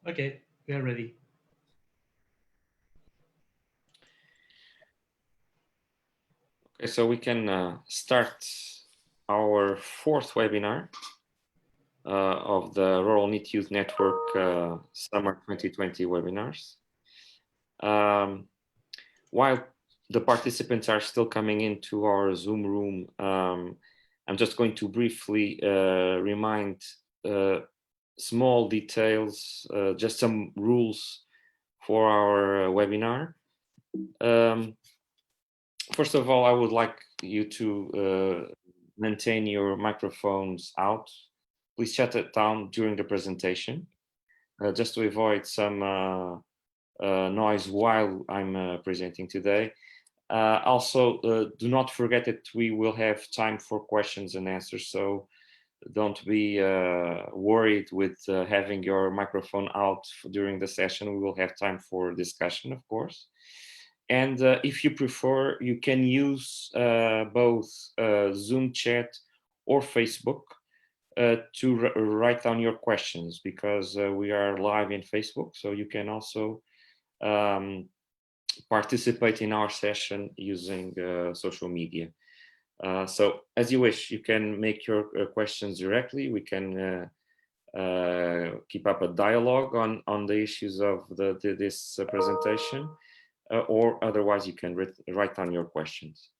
Okay, we are ready. Okay, so we can start our fourth webinar of the Rural NEET Youth Network Summer 2020 webinars. While the participants are still coming into our Zoom room, I'm just going to briefly remind small details, just some rules for our webinar. First of all, I would like you to maintain your microphones out. Please shut it down during the presentation, just to avoid some noise while I'm presenting today. Also, do not forget that we will have time for questions and answers, so don't be worried with having your microphone out during the session. We will have time for discussion, of course. And if you prefer, you can use both Zoom chat or Facebook to write down your questions, because we are live in Facebook, so you can also participate in our session using social media. So as you wish, you can make your questions directly. We can keep up a dialogue on the issues of this presentation, or otherwise you can write down your questions.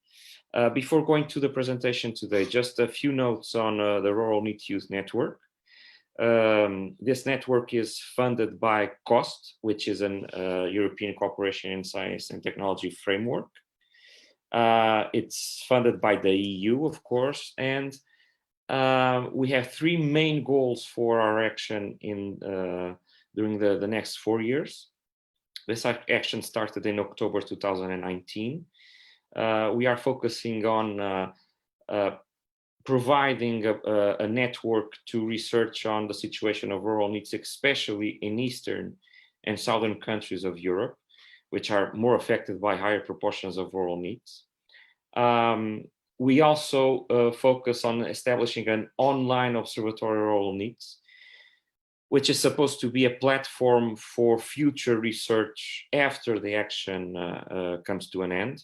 Before going to the presentation today, just a few notes on the Rural NEET Youth Network. This network is funded by COST, which is an European Cooperation in Science and Technology framework. It's funded by the EU, of course, and we have three main goals for our action during the next 4 years. This action started in October 2019. We are focusing on providing a network to research on the situation of rural needs, especially in Eastern and Southern countries of Europe, which are more affected by higher proportions of rural needs. We also focus on establishing an online observatory of rural needs, which is supposed to be a platform for future research after the action comes to an end.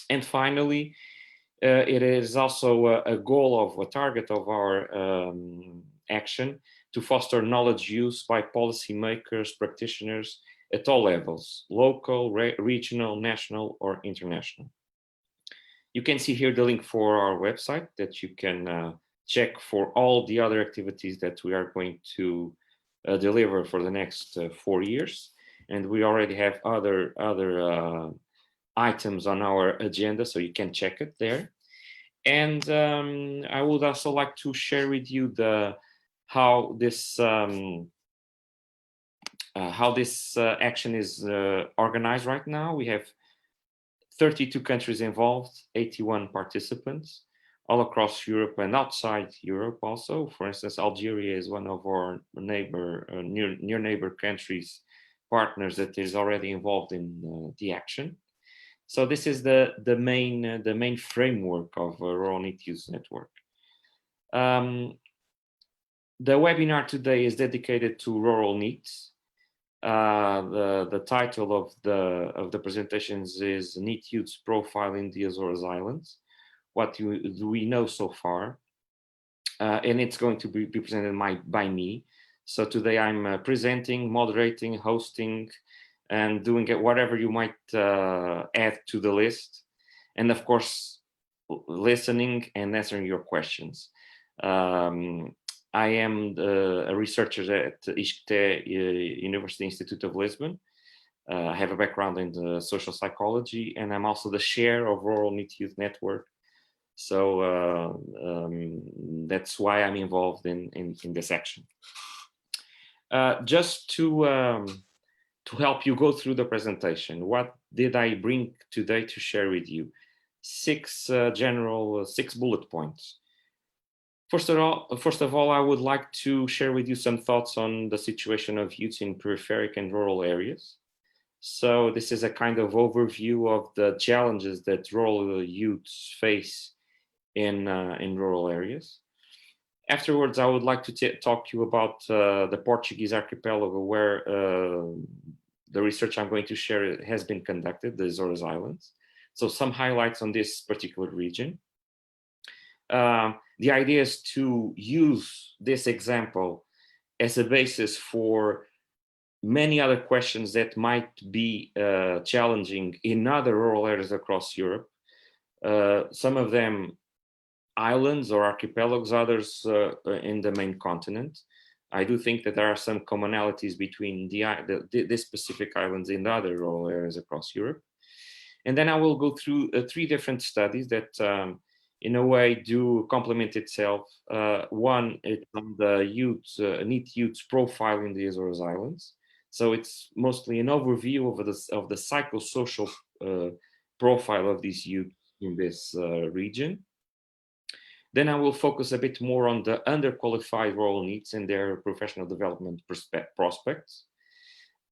And finally, it is also a goal of a target of our action to foster knowledge use by policymakers, practitioners at all levels, local, regional, national, or international. You can see here the link for our website that you can check for all the other activities that we are going to deliver for the next 4 years. And we already have other items on our agenda, so you can check it there. And I would also like to share with you how this action is organized right now. We have 32 countries involved, 81 participants, all across Europe and outside Europe also. For instance, Algeria is one of our near neighbor countries, partners, that is already involved in the action. So this is the main framework of Rural NEET Youth Network. The webinar today is dedicated to rural needs. The title of the presentations is NEET Youth's Profile in the Azores Islands. What do we know so far? And it's going to be presented by me. So today I'm presenting, moderating, hosting, and doing whatever you might add to the list. And of course, listening and answering your questions. I am a researcher at ISCTE University Institute of Lisbon. I have a background in the social psychology, and I'm also the chair of Rural NEET Youth Network. So that's why I'm involved in this action. Just to help you go through the presentation, what did I bring today to share with you? Six bullet points. First of all, I would like to share with you some thoughts on the situation of youths in peripheric and rural areas. So this is a kind of overview of the challenges that rural youths face in rural areas. Afterwards, I would like to talk to you about the Portuguese archipelago, where the research I'm going to share has been conducted, the Azores Islands. So some highlights on this particular region. The idea is to use this example as a basis for many other questions that might be challenging in other rural areas across Europe. Some of them islands or archipelagos, others in the main continent. I do think that there are some commonalities between the specific islands in the other rural areas across Europe. And then I will go through 3 different studies that in a way do complement itself. One is on the NEET youth profile in the Azores Islands. So it's mostly an overview of the psychosocial profile of these youth in this region. Then I will focus a bit more on the underqualified rural NEETs and their professional development prospects.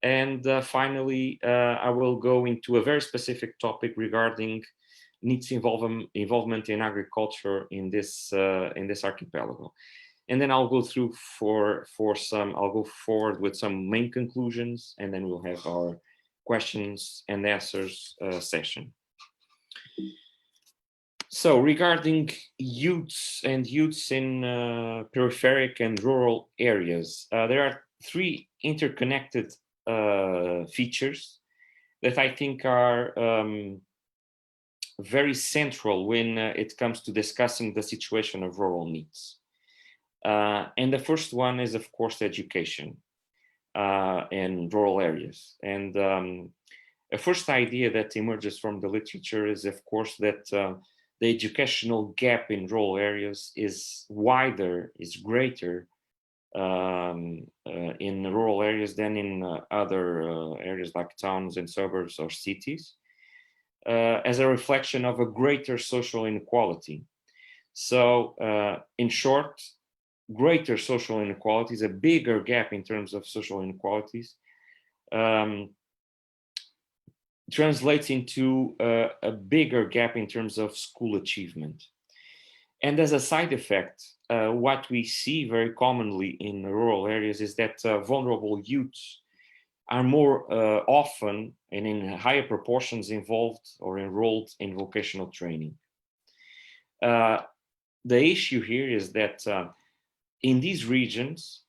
And finally, I will go into a very specific topic regarding NEETs involvement in agriculture in this archipelago. And then I'll go through I'll go forward with some main conclusions, and then we'll have our questions and answers session. So regarding youths in peripheric and rural areas, there are 3 interconnected features that I think are very central when it comes to discussing the situation of rural NEETs. And the first one is, of course, education in rural areas. And a first idea that emerges from the literature is, of course, that the educational gap in rural areas is greater in rural areas than in other areas like towns and suburbs or cities, as a reflection of a greater social inequality. So in short, greater social inequalities, a bigger gap in terms of social inequalities, translates into a bigger gap in terms of school achievement. And as a side effect, what we see very commonly in rural areas is that vulnerable youths are more often and in higher proportions involved or enrolled in vocational training. The issue here is that in these regions,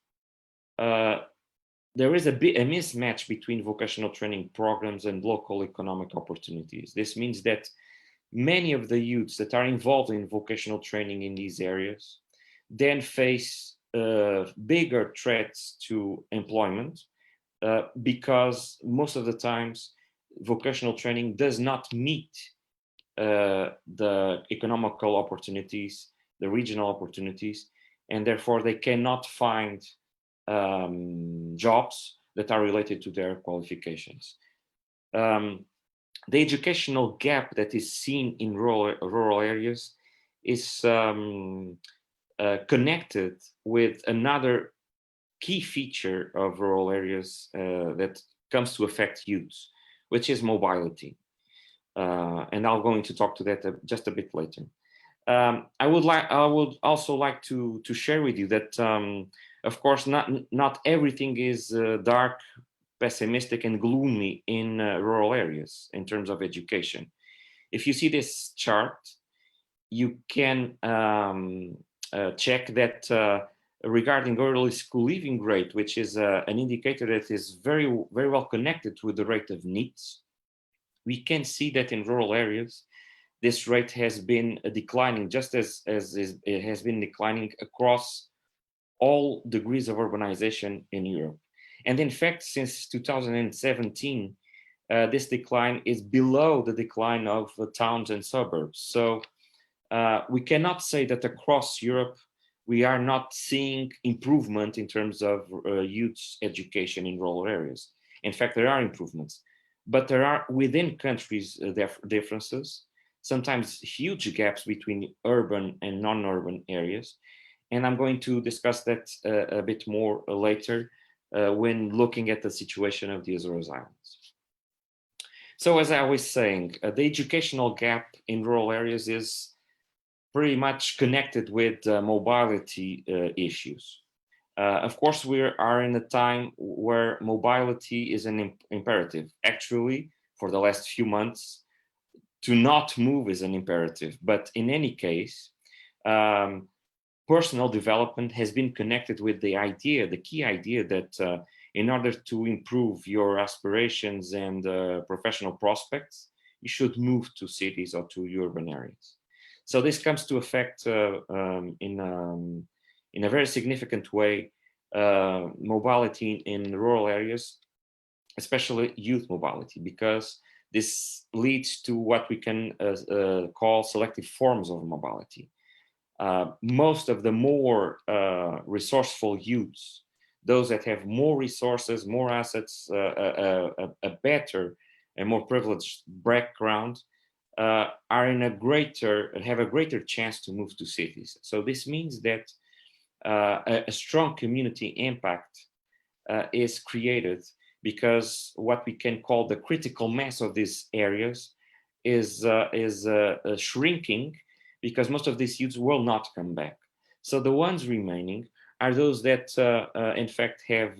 there is a mismatch between vocational training programs and local economic opportunities. This means that many of the youths that are involved in vocational training in these areas then face bigger threats to employment because most of the times vocational training does not meet the economical opportunities, the regional opportunities, and therefore they cannot find jobs that are related to their qualifications. The educational gap that is seen in rural areas is connected with another key feature of rural areas that comes to affect youths, which is mobility. And I'll go into talk to that just a bit later. I would also like to share with you that, of course, not everything is dark, pessimistic, and gloomy in rural areas in terms of education. If you see this chart, you can check that regarding early school leaving rate, which is an indicator that is very well connected with the rate of NEETs, we can see that in rural areas, this rate has been declining, just as it has been declining across all degrees of urbanization in Europe. And in fact, since 2017, this decline is below the decline of towns and suburbs. So we cannot say that across Europe, we are not seeing improvement in terms of youth education in rural areas. In fact, there are improvements, but there are within countries differences, sometimes huge gaps between urban and non-urban areas. And I'm going to discuss that a bit more later when looking at the situation of the Azores Islands. So as I was saying, the educational gap in rural areas is pretty much connected with mobility issues. Of course, we are in a time where mobility is an imperative. Actually, for the last few months, to not move is an imperative. But in any case, personal development has been connected with the idea, the key idea that in order to improve your aspirations and professional prospects, you should move to cities or to urban areas. So this comes to affect in a very significant way mobility in rural areas, especially youth mobility, because this leads to what we can call selective forms of mobility. Most of the more resourceful youths, those that have more resources, more assets, a better and more privileged background, are in have a greater chance to move to cities. So this means that a strong community impact is created, because what we can call the critical mass of these areas is shrinking, because most of these youths will not come back. So the ones remaining are those that, in fact, have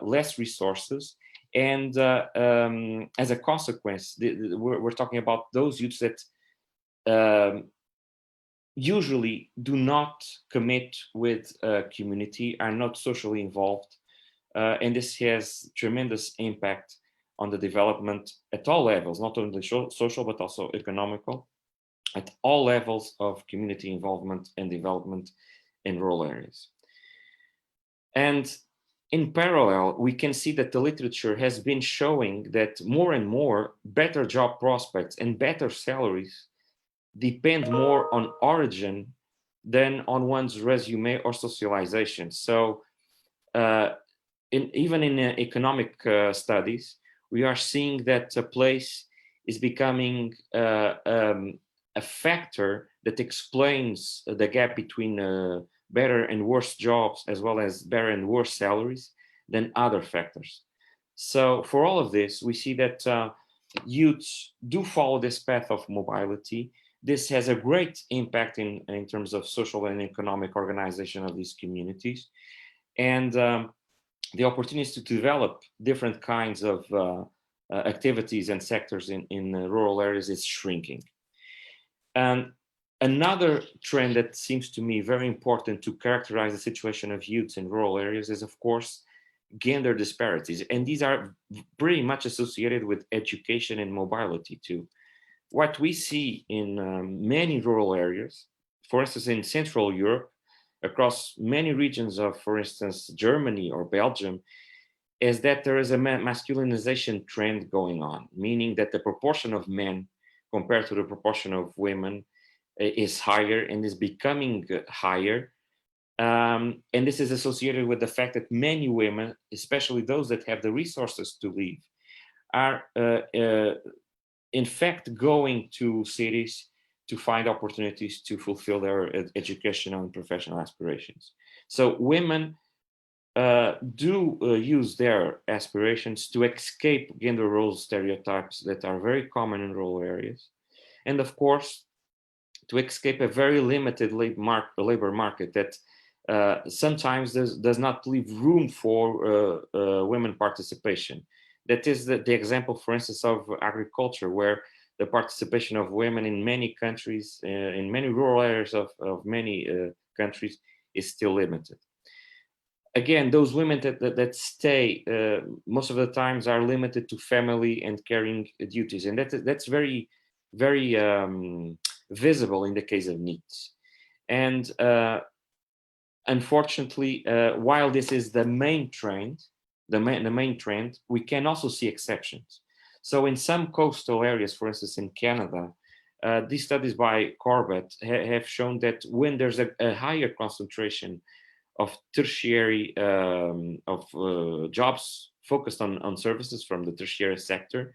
less resources. And as a consequence, we're talking about those youths that usually do not commit with community, are not socially involved. And this has tremendous impact on the development at all levels, not only social, but also economical, at all levels of community involvement and development in rural areas. And in parallel, we can see that the literature has been showing that more and more better job prospects and better salaries depend more on origin than on one's resume or socialization. So even in economic studies, we are seeing that a place is becoming a factor that explains the gap between better and worse jobs, as well as better and worse salaries, than other factors. So for all of this, we see that youths do follow this path of mobility. This has a great impact in terms of social and economic organization of these communities. And the opportunities to develop different kinds of activities and sectors in rural areas is shrinking. And another trend that seems to me very important to characterize the situation of youths in rural areas is, of course, gender disparities. And these are pretty much associated with education and mobility too. What we see in many rural areas, for instance, in Central Europe, across many regions of, for instance, Germany or Belgium, is that there is a masculinization trend going on, meaning that the proportion of men compared to the proportion of women is higher and is becoming higher. And this is associated with the fact that many women, especially those that have the resources to leave, are in fact going to cities to find opportunities to fulfill their educational and professional aspirations. So women do use their aspirations to escape gender role stereotypes that are very common in rural areas. And of course, to escape a very limited labor market that sometimes does not leave room for women participation. That is the example, for instance, of agriculture, where the participation of women in many countries, in many rural areas of many countries, is still limited. Again, those women that stay most of the times are limited to family and caring duties, and that's very, very visible in the case of NEETs. And unfortunately, while this is the main trend, we can also see exceptions. So in some coastal areas, for instance, in Canada, these studies by Corbett have shown that when there's a higher concentration of tertiary jobs focused on services from the tertiary sector,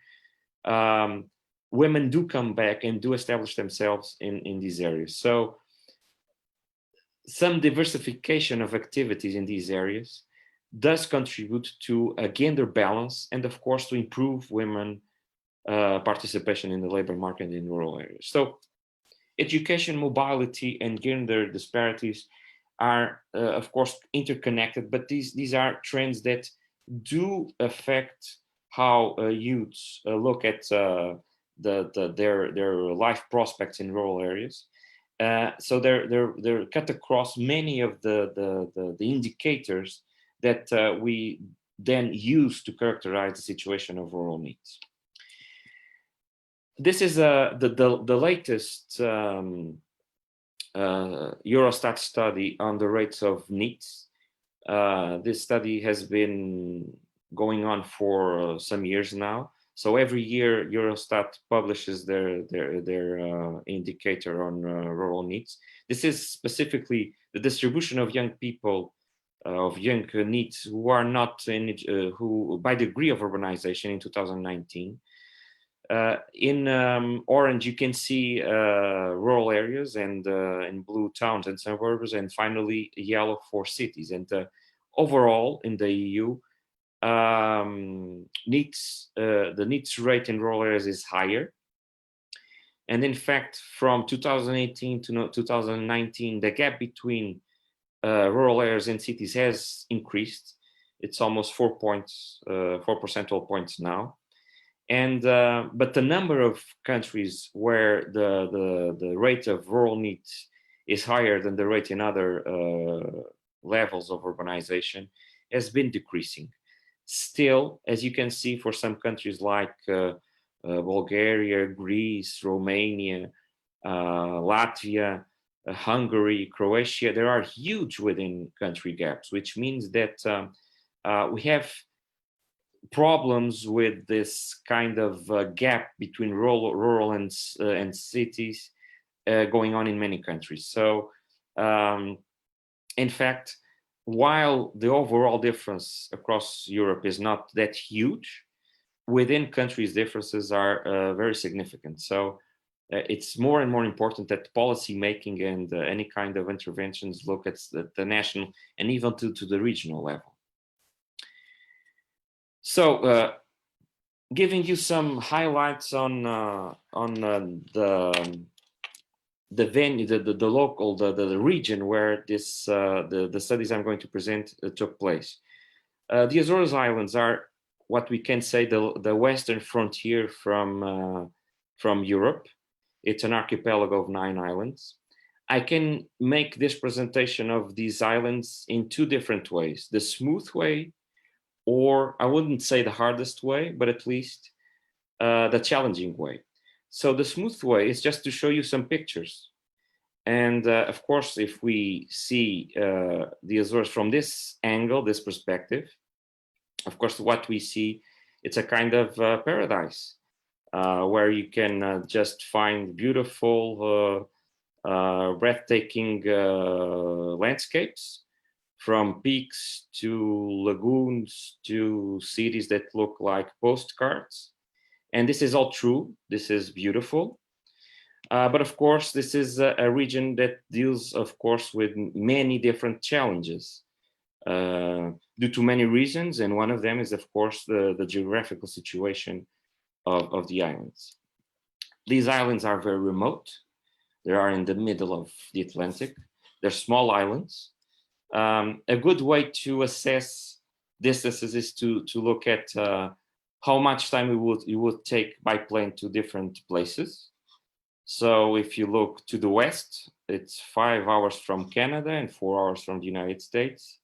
women do come back and do establish themselves in these areas. So some diversification of activities in these areas does contribute to a gender balance, and of course to improve women participation in the labor market in rural areas. So Education mobility and gender disparities are, of course, interconnected, but these are trends that do affect how youths look at their life prospects in rural areas. So they're cut across many of the indicators that we then use to characterize the situation of rural needs. This is the latest Eurostat study on the rates of NEETs. This study has been going on for some years now. So every year, Eurostat publishes their indicator on rural needs. This is specifically the distribution of young people, of young needs who are not in, who by degree of urbanization in 2019. In orange, you can see rural areas, and in blue, towns and suburbs, and finally yellow for cities. And overall, in the EU, NEETs, the NEETs rate in rural areas is higher. And in fact, from 2018 to 2019, the gap between rural areas and cities has increased. It's almost 4 percentage points now. And but the number of countries where the rate of rural needs is higher than the rate in other levels of urbanization has been decreasing. Still, as you can see, for some countries like Bulgaria, Greece, Romania, Latvia, Hungary, Croatia, there are huge within country gaps, which means that we have problems with this kind of gap between rural and cities going on in many countries. So, in fact, while the overall difference across Europe is not that huge, within countries differences are very significant. So it's more and more important that policy making and any kind of interventions look at the national and even to the regional level. So, giving you some highlights on the venue, the local, the region where this the studies I'm going to present took place. The Azores Islands are what we can say the western frontier from Europe. It's an archipelago of 9 islands. I can make this presentation of these islands in 2 different ways: the smooth way, or I wouldn't say the hardest way, but at least the challenging way. So the smooth way is just to show you some pictures. And of course, if we see the Azores from this angle, this perspective, of course, what we see, it's a kind of paradise where you can just find beautiful, breathtaking landscapes, from peaks to lagoons to cities that look like postcards. And this is all true. This is beautiful. But of course, this is a region that deals, of course, with many different challenges due to many reasons. And one of them is, of course, the geographical situation of the islands. These islands are very remote. They are in the middle of the Atlantic. They're small islands. A good way to assess distances is to look at how much time you would take by plane to different places. So if you look to the west, it's 5 hours from Canada and 4 hours from the United States.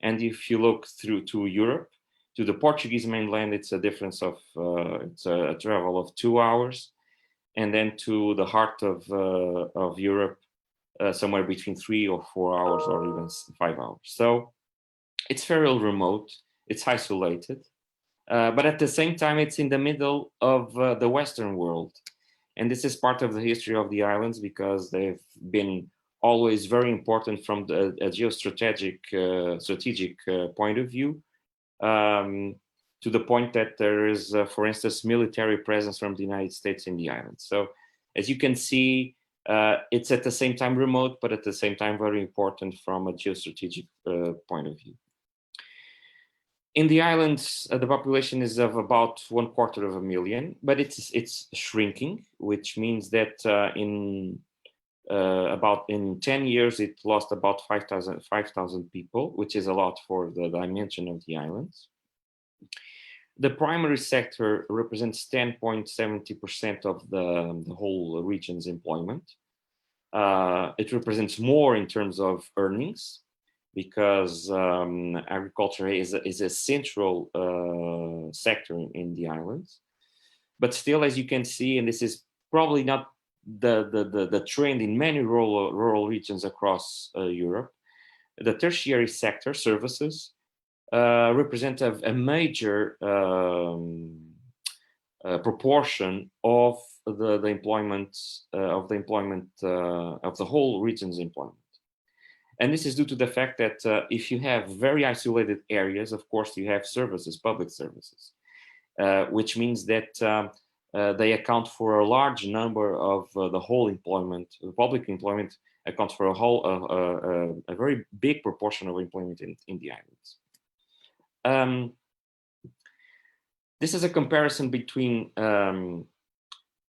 And if you look through to Europe, to the Portuguese mainland, it's a difference of it's a travel of 2 hours, and then to the heart of Europe, somewhere between 3 or 4 hours, or even 5 hours. So it's very remote, it's isolated, but at the same time, it's in the middle of the Western world. And this is part of the history of the islands, because they've been always very important from a geostrategic strategic point of view, to the point that there is, for instance, military presence from the United States in the islands. So as you can see, it's at the same time remote, but at the same time very important from a geostrategic point of view. In the islands, the population is of about 1/4 of a million, but it's shrinking, which means that in about in 10 years, it lost about 5,000 people, which is a lot for the dimension of the islands. The primary sector represents 10.70% of the whole region's employment. It represents more in terms of earnings, because agriculture is a central sector in the islands. But still, as you can see, and this is probably not the trend in many rural regions across Europe, the tertiary sector, services, represent a major proportion of the employment of the whole region's employment. And this is due to the fact that if you have very isolated areas, of course, you have services, public services, which means that they account for a large number of the whole employment. The public employment accounts for a very big proportion of employment in the islands. This is a comparison between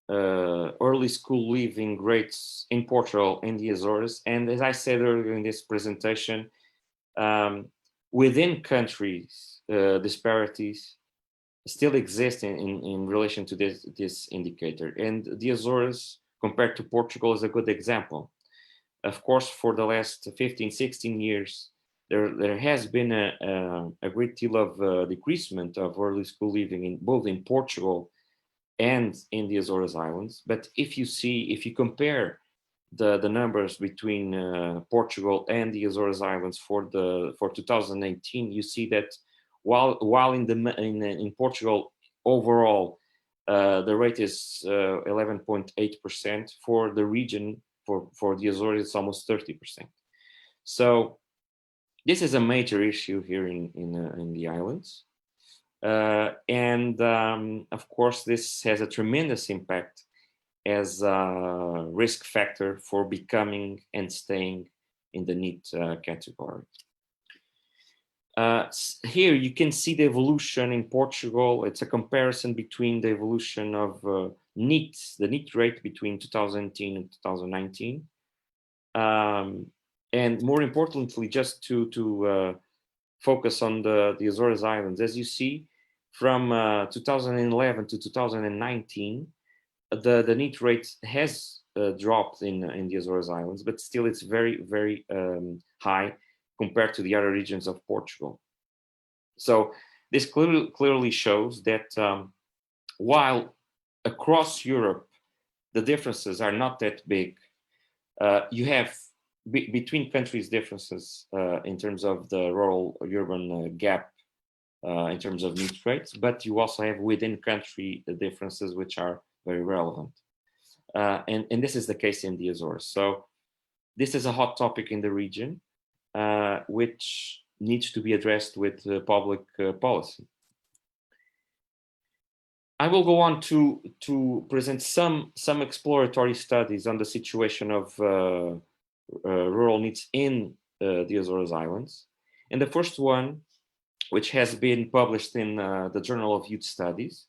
early school leaving rates in Portugal and the Azores. And as I said earlier in this presentation, within countries, disparities still exist in relation to this indicator. And the Azores, compared to Portugal, is a good example. Of course, for the last 15, 16 years, there has been a great deal of decreasement of early school leaving both in Portugal and in the Azores Islands. But if you compare the numbers between Portugal and the Azores Islands for 2018, you see that while in Portugal overall the rate is 11.8%, for the region for the Azores it's almost 30%. So this is a major issue here in the islands. And of course, this has a tremendous impact as a risk factor for becoming and staying in the NEET category. Here you can see the evolution in Portugal. It's a comparison between the evolution of NEETs, the NEET rate between 2018 and 2019. And more importantly, just to focus on the Azores Islands. As you see, from 2011 to 2019, the NEET rate has dropped in the Azores Islands, but still it's very, very high compared to the other regions of Portugal. So this clearly shows that while across Europe the differences are not that big, you have between countries differences in terms of the rural-urban gap in terms of NEET rates, but you also have within country differences which are very relevant. And this is the case in the Azores. So this is a hot topic in the region, which needs to be addressed with public policy. I will go on to present some exploratory studies on the situation of rural NEETs in the Azores Islands. And the first one, which has been published in the Journal of Youth Studies,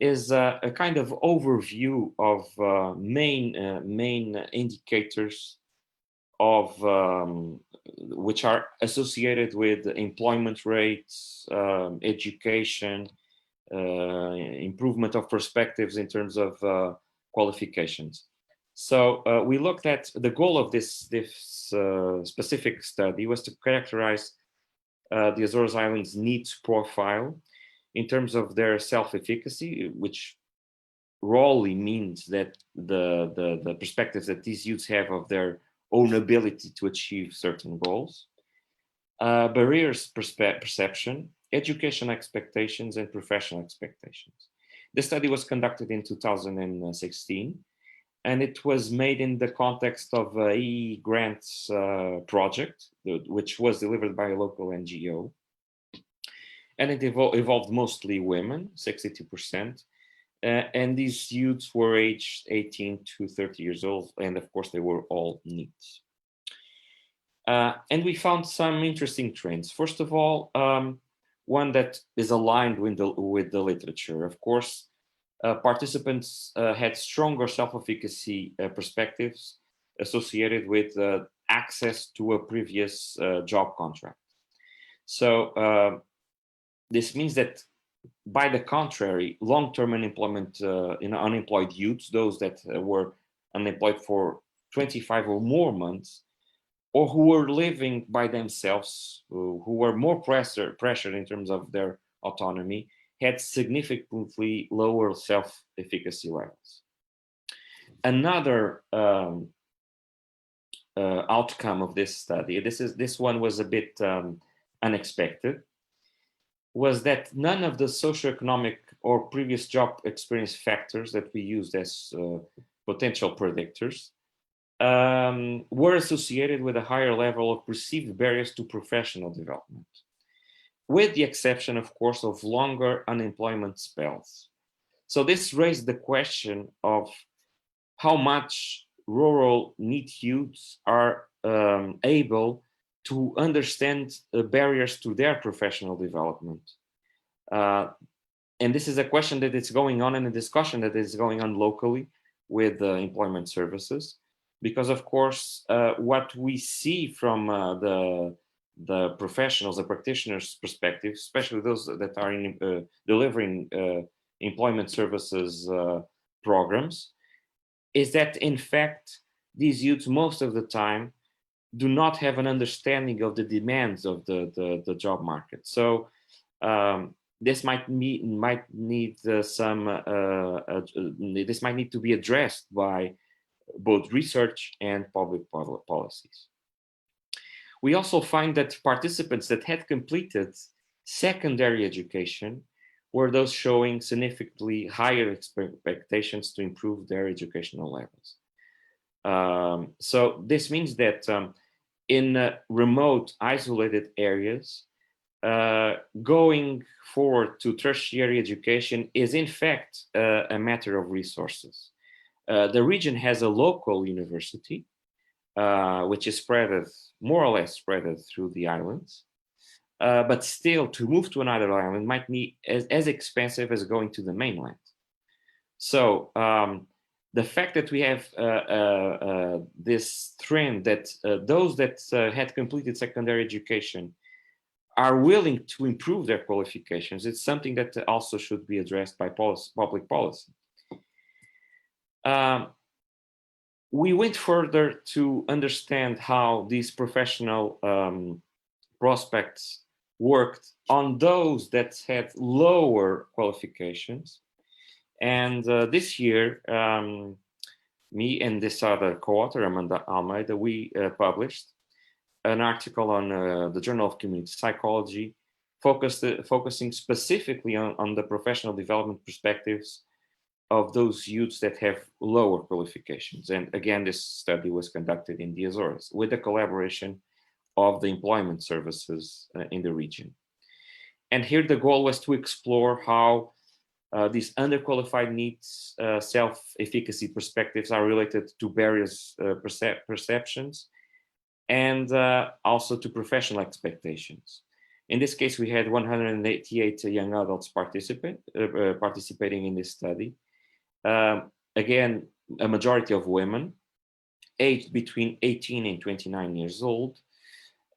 is a kind of overview of main indicators of which are associated with employment rates, education, improvement of perspectives in terms of qualifications. So we looked at the goal of this specific study was to characterize the Azores Islands NEET profile in terms of their self-efficacy, which roughly means that the perspectives that these youths have of their own ability to achieve certain goals, barriers perception, education expectations, and professional expectations. The study was conducted in 2016, and it was made in the context of a EE grants project, which was delivered by a local NGO. And it involved mostly women, 62%. And these youths were aged 18 to 30 years old. And of course, they were all NEETs. And we found some interesting trends. First of all, one that is aligned with the literature. Of course, participants had stronger self-efficacy perspectives associated with access to a previous job contract. So this means that, by the contrary, long-term unemployment, unemployed youths, those that were unemployed for 25 or more months, or who were living by themselves, who were more pressured in terms of their autonomy, had significantly lower self-efficacy levels. Another outcome of this study, this one was a bit unexpected, was that none of the socioeconomic or previous job experience factors that we used as potential predictors were associated with a higher level of perceived barriers to professional development, with the exception, of course, of longer unemployment spells. So this raised the question of how much rural NEET youths are able to understand the barriers to their professional development. And this is a question that is going on, and a discussion that is going on locally with employment services, because of course, what we see from the professionals, the practitioners' perspective, especially those that are in delivering employment services programs, is that in fact, these youths most of the time do not have an understanding of the demands of the job market. So this might need this might need to be addressed by both research and public policies. We also find that participants that had completed secondary education were those showing significantly higher expectations to improve their educational levels. So this means that in remote, isolated areas, going forward to tertiary education is in fact a matter of resources. The region has a local university, which is more or less spread through the islands. But still, to move to another island might be as expensive as going to the mainland. So the fact that we have this trend that those that had completed secondary education are willing to improve their qualifications, it's something that also should be addressed by public policy. We went further to understand how these professional prospects worked on those that had lower qualifications. And this year, me and this other co-author, Amanda Almeida, we published an article on the Journal of Community Psychology, focusing specifically on the professional development perspectives of those youths that have lower qualifications. And again, this study was conducted in the Azores with the collaboration of the employment services in the region. And here the goal was to explore how these underqualified needs, self-efficacy perspectives are related to various perceptions and also to professional expectations. In this case, we had 188 young adults participating in this study. Again, a majority of women, aged between 18 and 29 years old,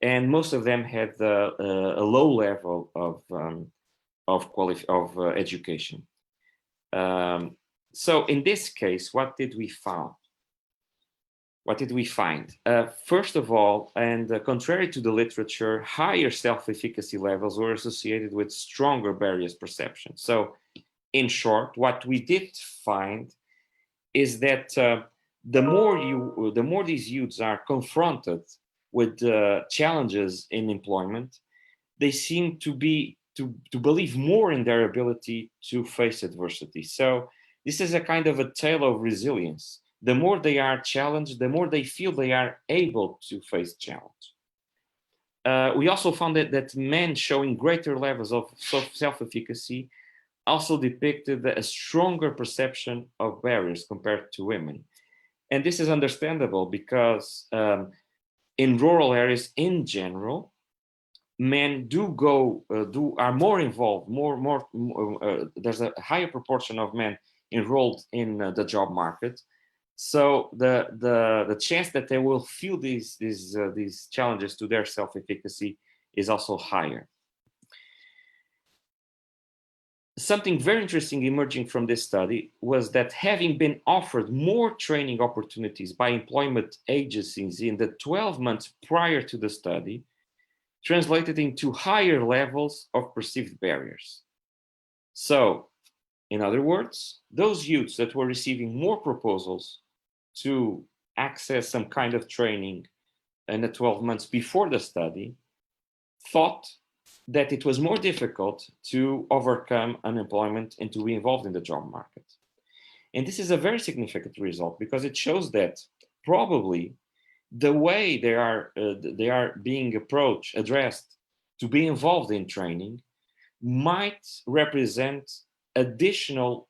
and most of them had a low level of education. So in this case, what did we find? First of all, and contrary to the literature, higher self-efficacy levels were associated with stronger barriers perception. So in short, what we did find is that the more these youths are confronted with challenges in employment, they seem to believe more in their ability to face adversity. So this is a kind of a tale of resilience. The more they are challenged, the more they feel they are able to face challenge. We also found that men showing greater levels of self-efficacy also depicted a stronger perception of barriers compared to women. And this is understandable because in rural areas in general, men are more involved, there's a higher proportion of men enrolled in the job market. So the chance that they will feel these challenges to their self-efficacy is also higher. Something very interesting emerging from this study was that having been offered more training opportunities by employment agencies in the 12 months prior to the study translated into higher levels of perceived barriers. So, in other words, those youths that were receiving more proposals to access some kind of training in the 12 months before the study thought that it was more difficult to overcome unemployment and to be involved in the job market. And this is a very significant result because it shows that probably the way they are being addressed to be involved in training might represent additional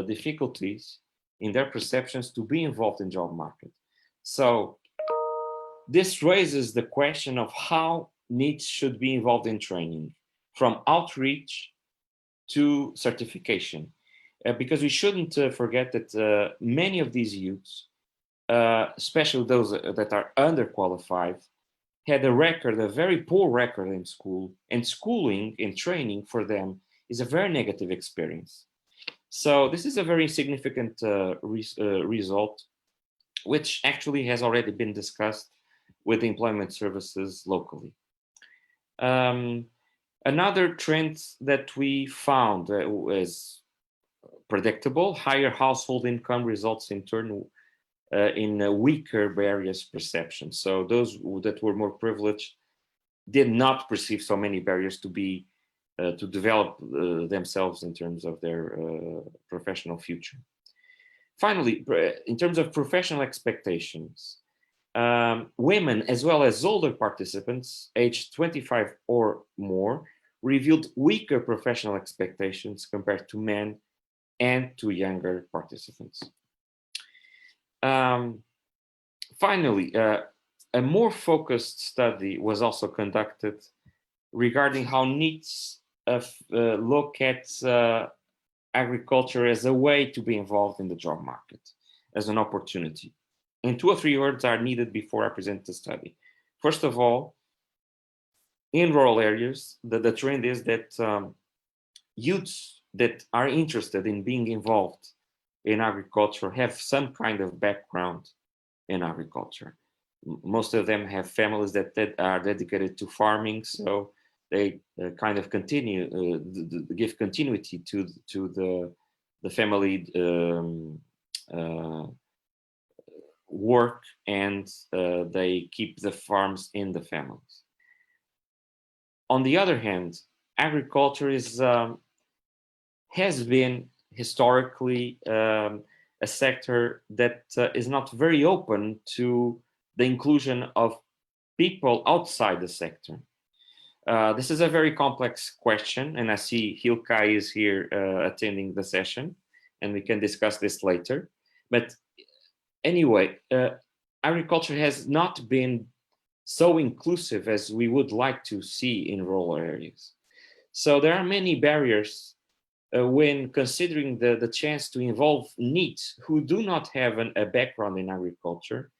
difficulties in their perceptions to be involved in job market. So this raises the question of how NEETs should be involved in training, from outreach to certification, because we shouldn't forget that many of these youths, especially those that are underqualified, had a very poor record in school, and schooling and training for them is a very negative experience. So this is a very significant result, which actually has already been discussed with employment services locally. Another trend that we found was predictable. Higher household income results in turn in a weaker barriers perception. So those that were more privileged did not perceive so many barriers to develop themselves in terms of their professional future. Finally, in terms of professional expectations, women as well as older participants aged 25 or more revealed weaker professional expectations compared to men and to younger participants. Finally, a more focused study was also conducted regarding how NEETs look at agriculture as a way to be involved in the job market, as an opportunity. And 2 or 3 words are needed before I present the study. First of all, in rural areas, the trend is that youths that are interested in being involved in agriculture have some kind of background in agriculture. Most of them have families that are dedicated to farming, so they kind of give continuity to the family work, and they keep the farms in the families. On the other hand, agriculture has been historically a sector that is not very open to the inclusion of people outside the sector. This is a very complex question, and I see Hilkay is here attending the session, and we can discuss this later. But anyway, agriculture has not been so inclusive as we would like to see in rural areas. So there are many barriers when considering the chance to involve NEETs who do not have a background in agriculture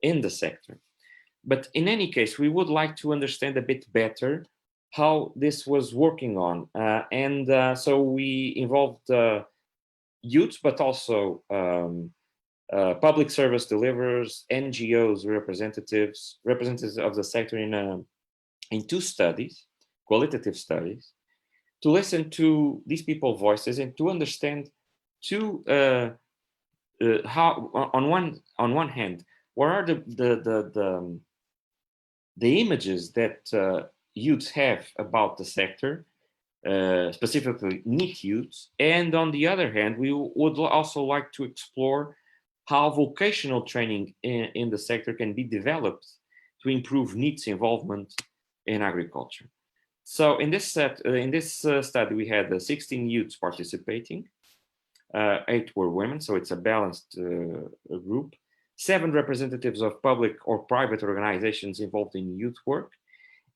in the sector. But in any case, we would like to understand a bit better how this was working on. So we involved youth, but also public service deliverers, NGOs, representatives of the sector in 2 studies, qualitative studies, to listen to these people's voices and to understand how, on one hand, what are the images that youths have about the sector, specifically NEET youths, and on the other hand, we would also like to explore how vocational training in the sector can be developed to improve NEETs involvement in agriculture. So in this study, we had 16 youths participating. 8 were women, so it's a balanced group. 7 representatives of public or private organizations involved in youth work,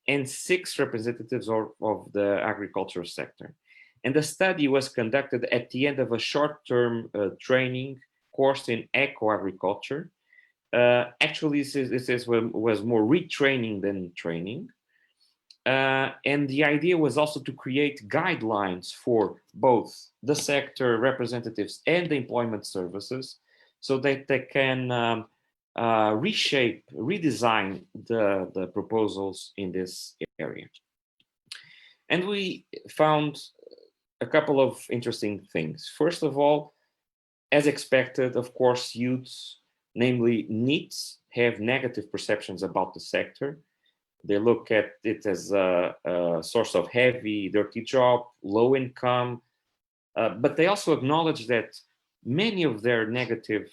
and 6 representatives of the agricultural sector. And the study was conducted at the end of a short-term training course in eco-agriculture. Actually, this was more retraining than training. And the idea was also to create guidelines for both the sector representatives and the employment services so that they can reshape, redesign the proposals in this area. And we found a couple of interesting things. First of all, as expected, of course, youths, namely NEETs, have negative perceptions about the sector. They look at it as a source of heavy, dirty job, low income, but they also acknowledge that many of their negative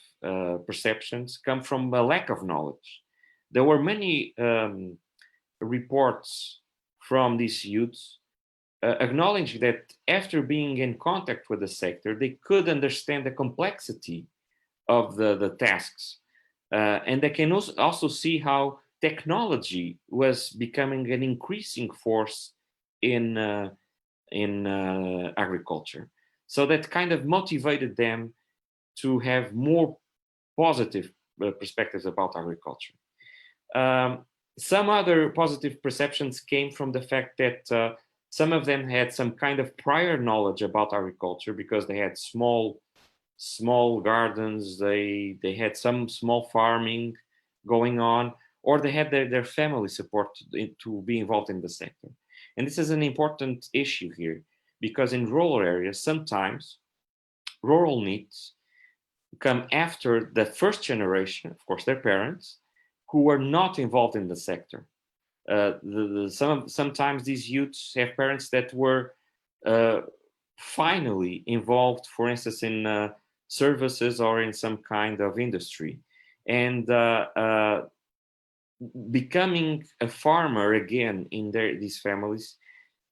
perceptions come from a lack of knowledge. There were many reports from these youths acknowledging that after being in contact with the sector, they could understand the complexity of the tasks. And they can also see how technology was becoming an increasing force in agriculture. So that kind of motivated them to have more positive perspectives about agriculture. Some other positive perceptions came from the fact that some of them had some kind of prior knowledge about agriculture because they had small gardens, they had some small farming going on, or they had their family support to be involved in the sector. And this is an important issue here, because in rural areas, sometimes rural NEETs come after the first generation, of course, their parents, who were not involved in the sector. Sometimes these youths have parents that were finally involved, for instance, in services or in some kind of industry. And becoming a farmer again in these families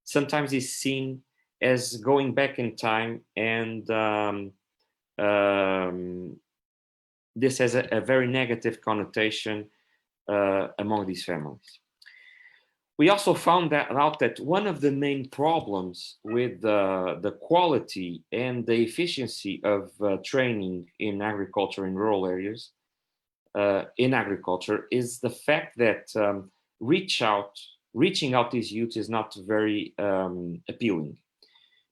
sometimes is seen as going back in time, and this has a very negative connotation among these families. We also found out that one of the main problems with the quality and the efficiency of training in agriculture in rural areas in agriculture is the fact that reaching out these youths is not very appealing,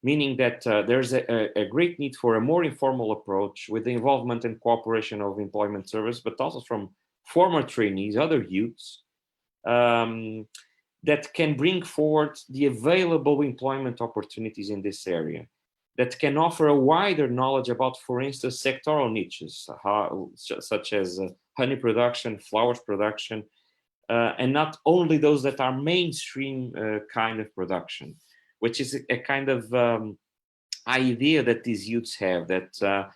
meaning that there's a great need for a more informal approach with the involvement and cooperation of employment service, but also from former trainees, other youths, that can bring forward the available employment opportunities in this area, that can offer a wider knowledge about, for instance, sectoral niches, such as honey production, flowers production, and not only those that are mainstream kind of production, which is a kind of idea that these youths have, that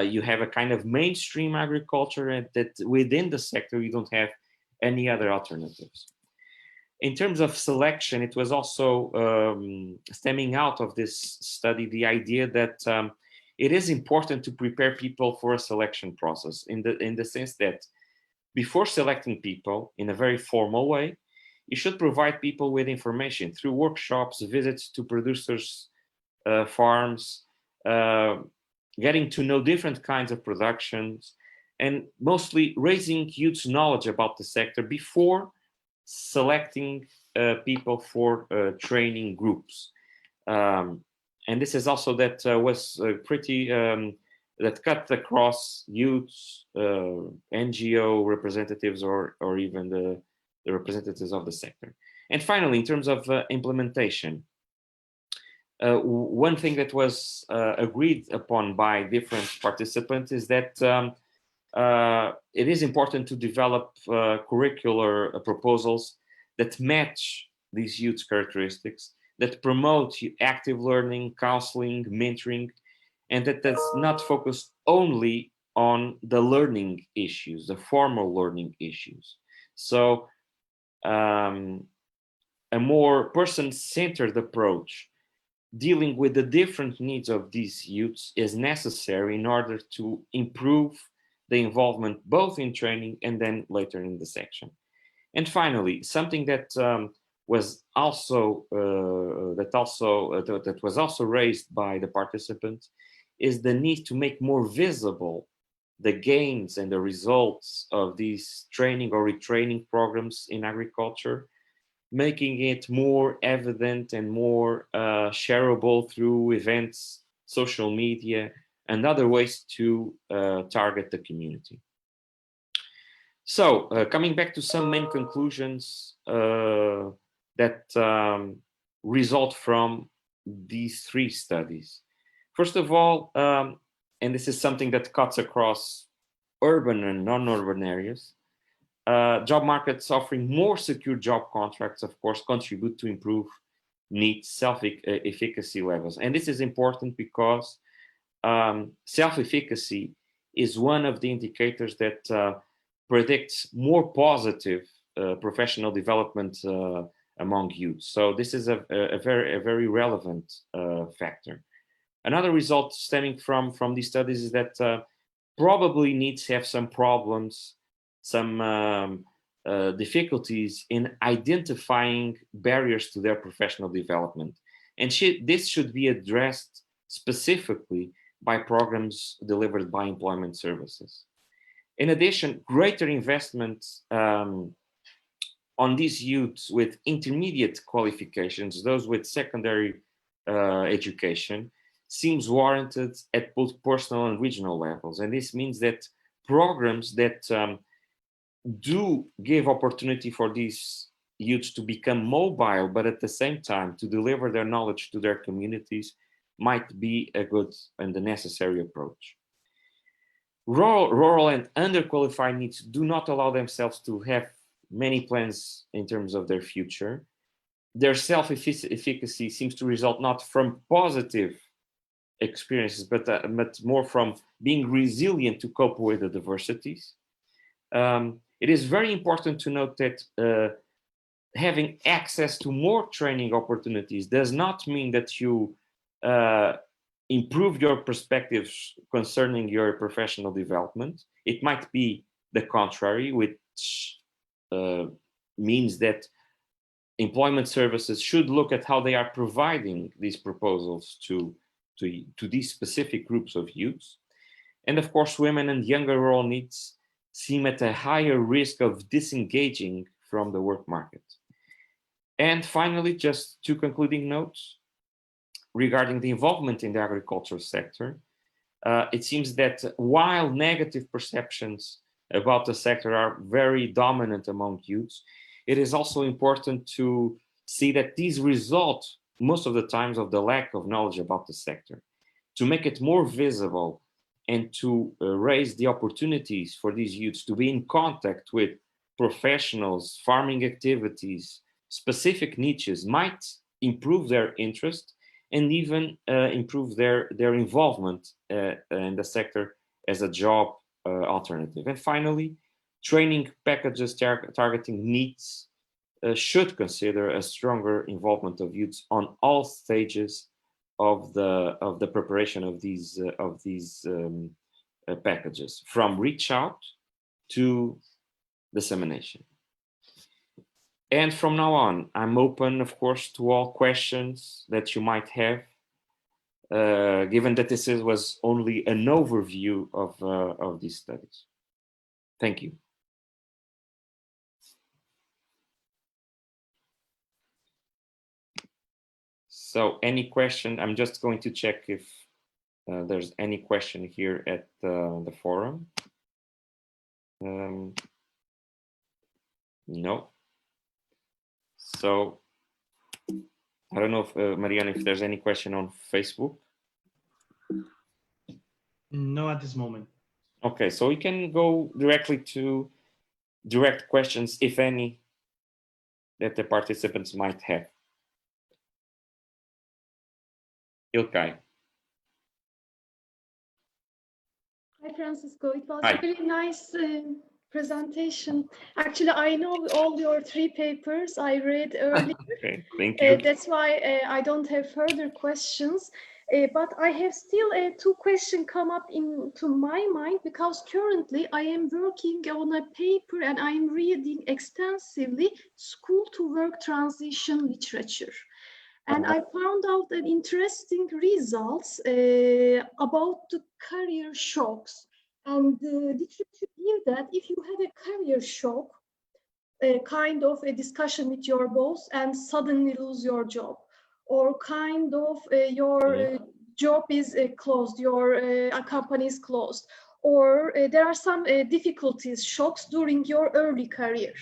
you have a kind of mainstream agriculture and that within the sector you don't have any other alternatives. In terms of selection, it was also stemming out of this study the idea that it is important to prepare people for a selection process in the sense that before selecting people in a very formal way, you should provide people with information through workshops, visits to producers' farms, getting to know different kinds of productions, and mostly raising youth's knowledge about the sector before selecting people for training groups. And this is also that was pretty, that cut across youths, NGO representatives, or even the representatives of the sector. And finally, in terms of implementation, one thing that was agreed upon by different participants is that it is important to develop curricular proposals that match these youth characteristics, that promote active learning, counseling, mentoring, and that that's not focused only on the learning issues, the formal learning issues. So a more person-centered approach dealing with the different needs of these youths is necessary in order to improve the involvement both in training and then later in the section. And finally, something that was also raised by the participants is the need to make more visible the gains and the results of these training or retraining programs in agriculture, making it more evident and more shareable through events, social media, and other ways to target the community. So coming back to some main conclusions that result from these three studies. First of all, and this is something that cuts across urban and non-urban areas, job markets offering more secure job contracts, of course, contribute to improve NEET self-efficacy levels. And this is important because self-efficacy is one of the indicators that predicts more positive professional development among youth. So this is a very relevant factor. Another result stemming from these studies is that probably NEETs have some problems, some difficulties in identifying barriers to their professional development. And this should be addressed specifically by programs delivered by employment services. In addition, greater investment on these youths with intermediate qualifications, those with secondary education, seems warranted at both personal and regional levels. And this means that programs that do give opportunity for these youths to become mobile, but at the same time to deliver their knowledge to their communities, might be a good and the necessary approach. Rural and underqualified NEETs do not allow themselves to have many plans in terms of their future. Their self-efficacy seems to result not from positive experiences, but more from being resilient to cope with the diversities. It is very important to note that having access to more training opportunities does not mean that you improve your perspectives concerning your professional development. It might be the contrary, which means that employment services should look at how they are providing these proposals to these specific groups of youths. And of course, women and younger rural NEETs seem at a higher risk of disengaging from the work market. And finally, just two concluding notes regarding the involvement in the agricultural sector. It seems that while negative perceptions about the sector are very dominant among youths, it is also important to see that these result most of the times of the lack of knowledge about the sector. To make it more visible and to raise the opportunities for these youths to be in contact with professionals, farming activities, specific niches might improve their interest and even improve their involvement in the sector as a job alternative. And finally, training packages targeting NEETs should consider a stronger involvement of youths on all stages of the preparation of these packages, from reach out to dissemination. And from now on, I'm open, of course, to all questions that you might have, given that this was only an overview of these studies. Thank you. So any question, I'm just going to check if there's any question here at the forum. No. So I don't know if, Mariana, if there's any question on Facebook. No, at this moment. Okay, so we can go directly to direct questions, if any, that the participants might have. Ilkay. Hi, Francisco. It was a very nice presentation. Actually, I know all your three papers I read earlier. Okay, thank you. That's why I don't have further questions. But I have still two questions come up into my mind, because currently I am working on a paper and I'm reading extensively school to work transition literature. And I found out an interesting results about the career shocks. And the literature gives that if you had a career shock, a kind of a discussion with your boss and suddenly lose your job, or kind of your job is closed, your company is closed, or there are some difficulties, shocks during your early career.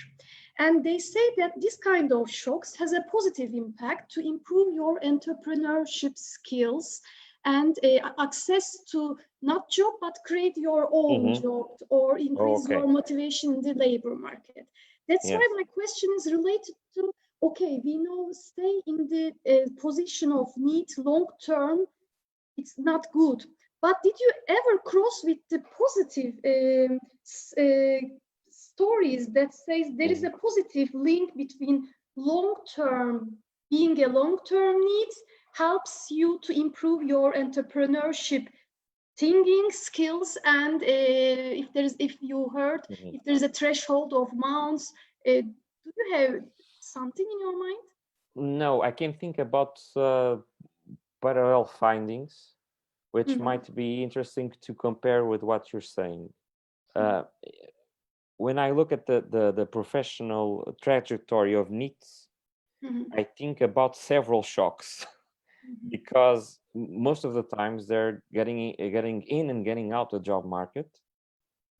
And they say that this kind of shocks has a positive impact to improve your entrepreneurship skills and access to not job, but create your own job or increase your motivation in the labor market. That's why my question is related to, okay, we know stay in the position of NEET long term, it's not good. But did you ever cross with the positive stories that says there is a positive link between long-term, being a long-term NEET helps you to improve your entrepreneurship thinking skills, and if you heard, if there's a threshold of months, do you have something in your mind? No, I can think about parallel findings, which might be interesting to compare with what you're saying. When I look at the professional trajectory of NEETs, I think about several shocks because most of the times they're getting in and getting out the job market,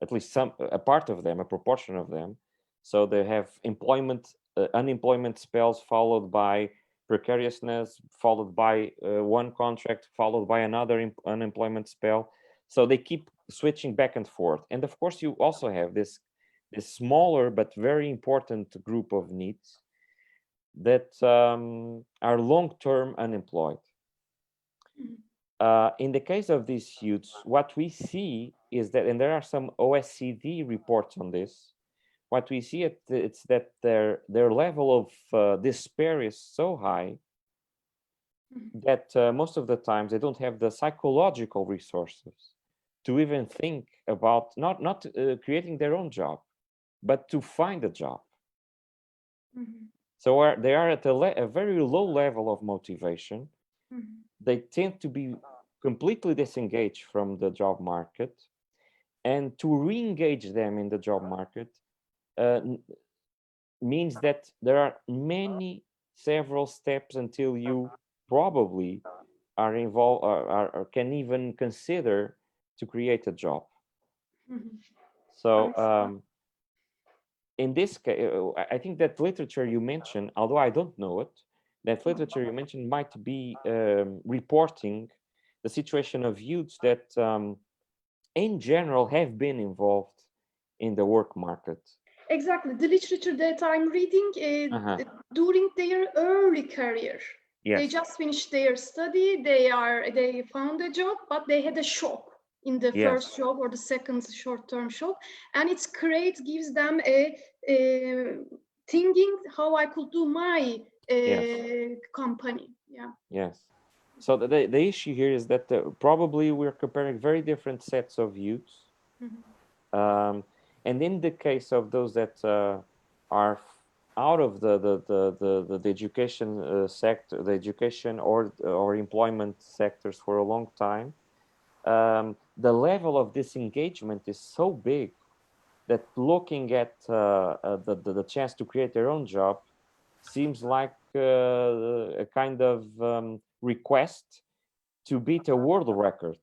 at least a part of them, a proportion of them. So they have unemployment spells followed by precariousness, followed by one contract, followed by another unemployment spell. So they keep switching back and forth. And of course, you also have this smaller but very important group of NEETs that are long-term unemployed. In the case of these youths, what we see is that, and there are some OECD reports on this, what we see it's that their level of despair is so high that most of the times they don't have the psychological resources to even think about not creating their own job, but to find a job. So they are at a very low level of motivation. They tend to be completely disengaged from the job market, and to re-engage them in the job market means that there are several steps until you probably are involved or can even consider to create a job. So in this case, I think that literature you mentioned, although I don't know it, that literature you mentioned might be reporting the situation of youths that in general have been involved in the work market. Exactly, the literature that I'm reading during their early career. Yes. They just finished their study, they found a job, but they had a shock in the first job or the second short-term job, and it's great, gives them a thinking how I could do my company. Yes. So the issue here is that probably we're comparing very different sets of youths. And in the case of those that are out of the education sector, the education or employment sectors for a long time, the level of disengagement is so big that looking at the chance to create their own job seems like a kind of request to beat a world record.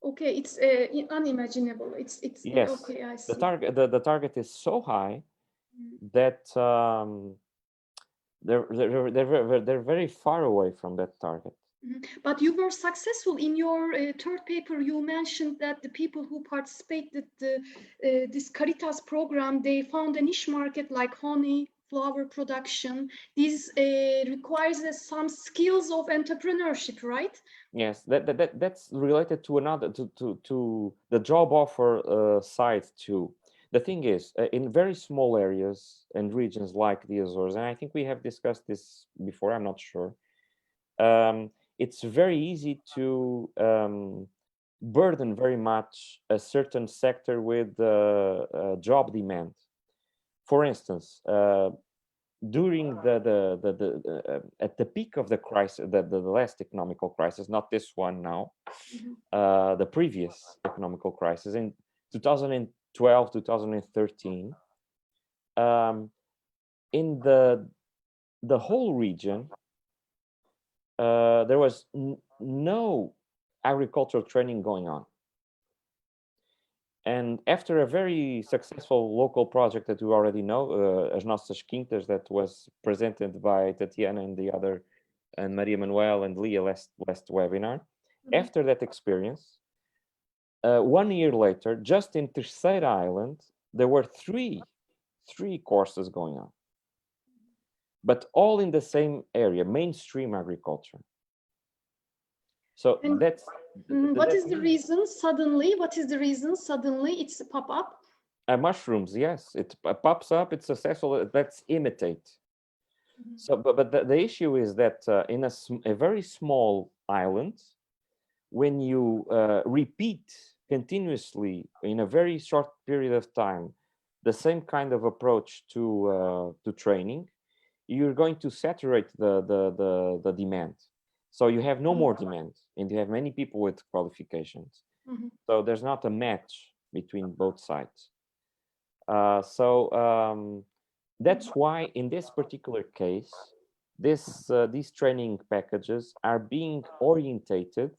Okay, it's unimaginable. It's yes. Okay. I see. The target is so high that they're very far away from that target. But you were successful in your third paper. You mentioned that the people who participated this Caritas program, they found a niche market like honey, flower production. This requires some skills of entrepreneurship, right? Yes, that's related to another to the job offer side too. The thing is, in very small areas and regions like the Azores, and I think we have discussed this before, I'm not sure, it's very easy to burden very much a certain sector with job demand. For instance, during at the peak of the crisis, the last economical crisis, not this one now, the previous economical crisis in 2012, 2013, in the whole region, there was no agricultural training going on. And after a very successful local project that we already know, As Nossas Quintas, that was presented by Tatiana and the other, and Maria Manuel and Leah last webinar, after that experience, 1 year later, just in Terceira Island, there were three courses going on, but all in the same area, mainstream agriculture. So And that's what is the reason suddenly? What is the reason suddenly it's pop up? Mushrooms, yes, it pops up. It's successful. Let's imitate. So, but the issue is that in a very small island, when you repeat continuously in a very short period of time the same kind of approach to training, you're going to saturate the demand. So you have no more demand, and you have many people with qualifications. So there's not a match between both sides. That's why in this particular case, these training packages are being orientated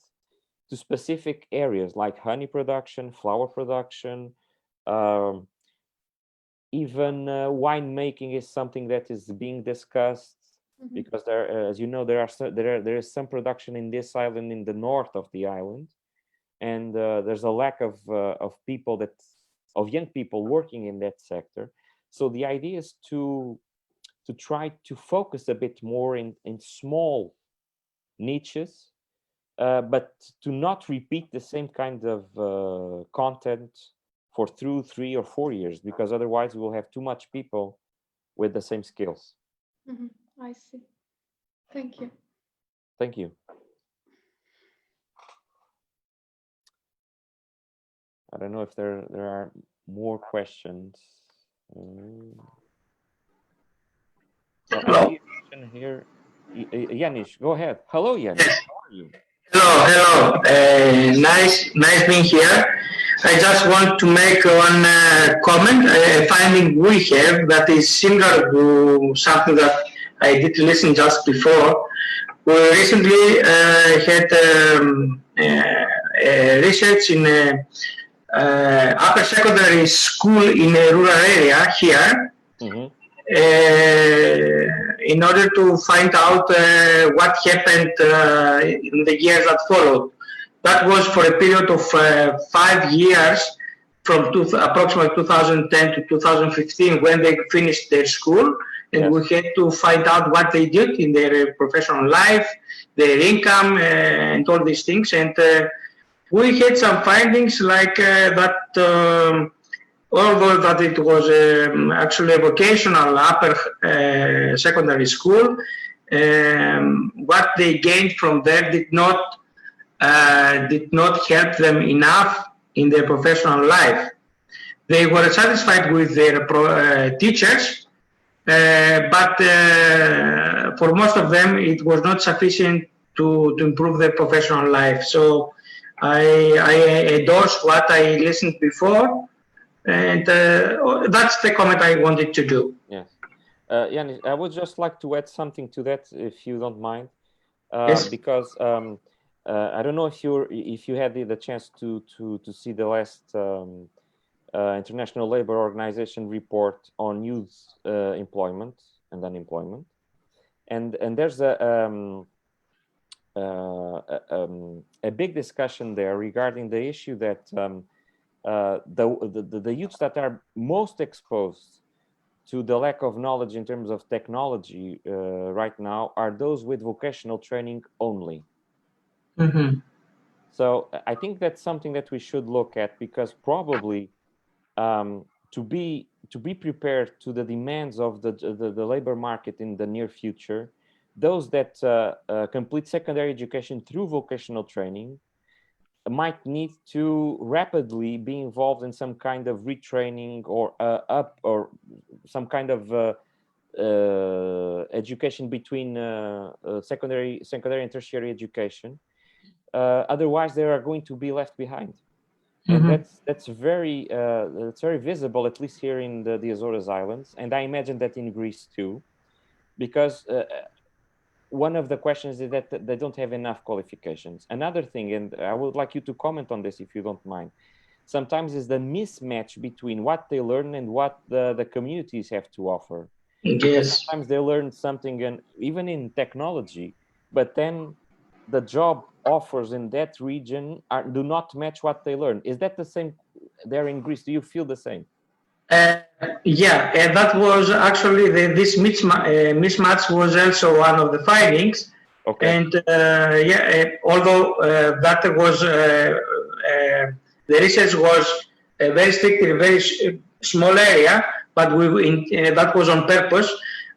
to specific areas like honey production, flower production, even winemaking is something that is being discussed, because there, as you know, there is some production in this island, in the north of the island, and there's a lack of people of young people working in that sector. So the idea is to try to focus a bit more in small niches, but to not repeat the same kind of content for 2, 3, or 4 years, because otherwise we will have too much people with the same skills. I see. Thank you. Thank you. I don't know if there are more questions. Hello. Here, Yanis, go ahead. Hello, Yanis. How are you? Hello. Nice being here. I just want to make one comment, a finding we have that is similar to something that I did listen just before. We recently had research in upper secondary school in a rural area here. In order to find out what happened in the years that followed. That was for a period of 5 years, from approximately 2010 to 2015, when they finished their school, and we had to find out what they did in their professional life, their income, and all these things. And we had some findings like that. Although that it was actually a vocational upper secondary school, what they gained from there did not help them enough in their professional life. They were satisfied with their teachers, but for most of them it was not sufficient to improve their professional life. So I endorse what I listened before. And that's the comment I wanted to do. Yes. Yanis, I would just like to add something to that, if you don't mind. Yes. Because I don't know if you had the chance to see the last International Labour Organization report on youth employment and unemployment. And there's a big discussion there regarding the issue that the youths that are most exposed to the lack of knowledge in terms of technology right now are those with vocational training only. So I think that's something that we should look at, because probably to be prepared to the demands of the labor market in the near future, those that complete secondary education through vocational training might need to rapidly be involved in some kind of retraining or some kind of education between secondary and tertiary education. Otherwise, they are going to be left behind. And that's very visible, at least here in the Azores Islands, and I imagine that in Greece too, because one of the questions is that they don't have enough qualifications. Another thing, and I would like you to comment on this if you don't mind, sometimes is the mismatch between what they learn and what the communities have to offer. Yes. Sometimes they learn something, and even in technology, but then the job offers in that region do not match what they learn. Is that the same there in Greece? Do you feel the same? Yeah, that was actually this mismatch was also one of the findings. Okay. And although that was the research was very strict in a very small area, but that was on purpose.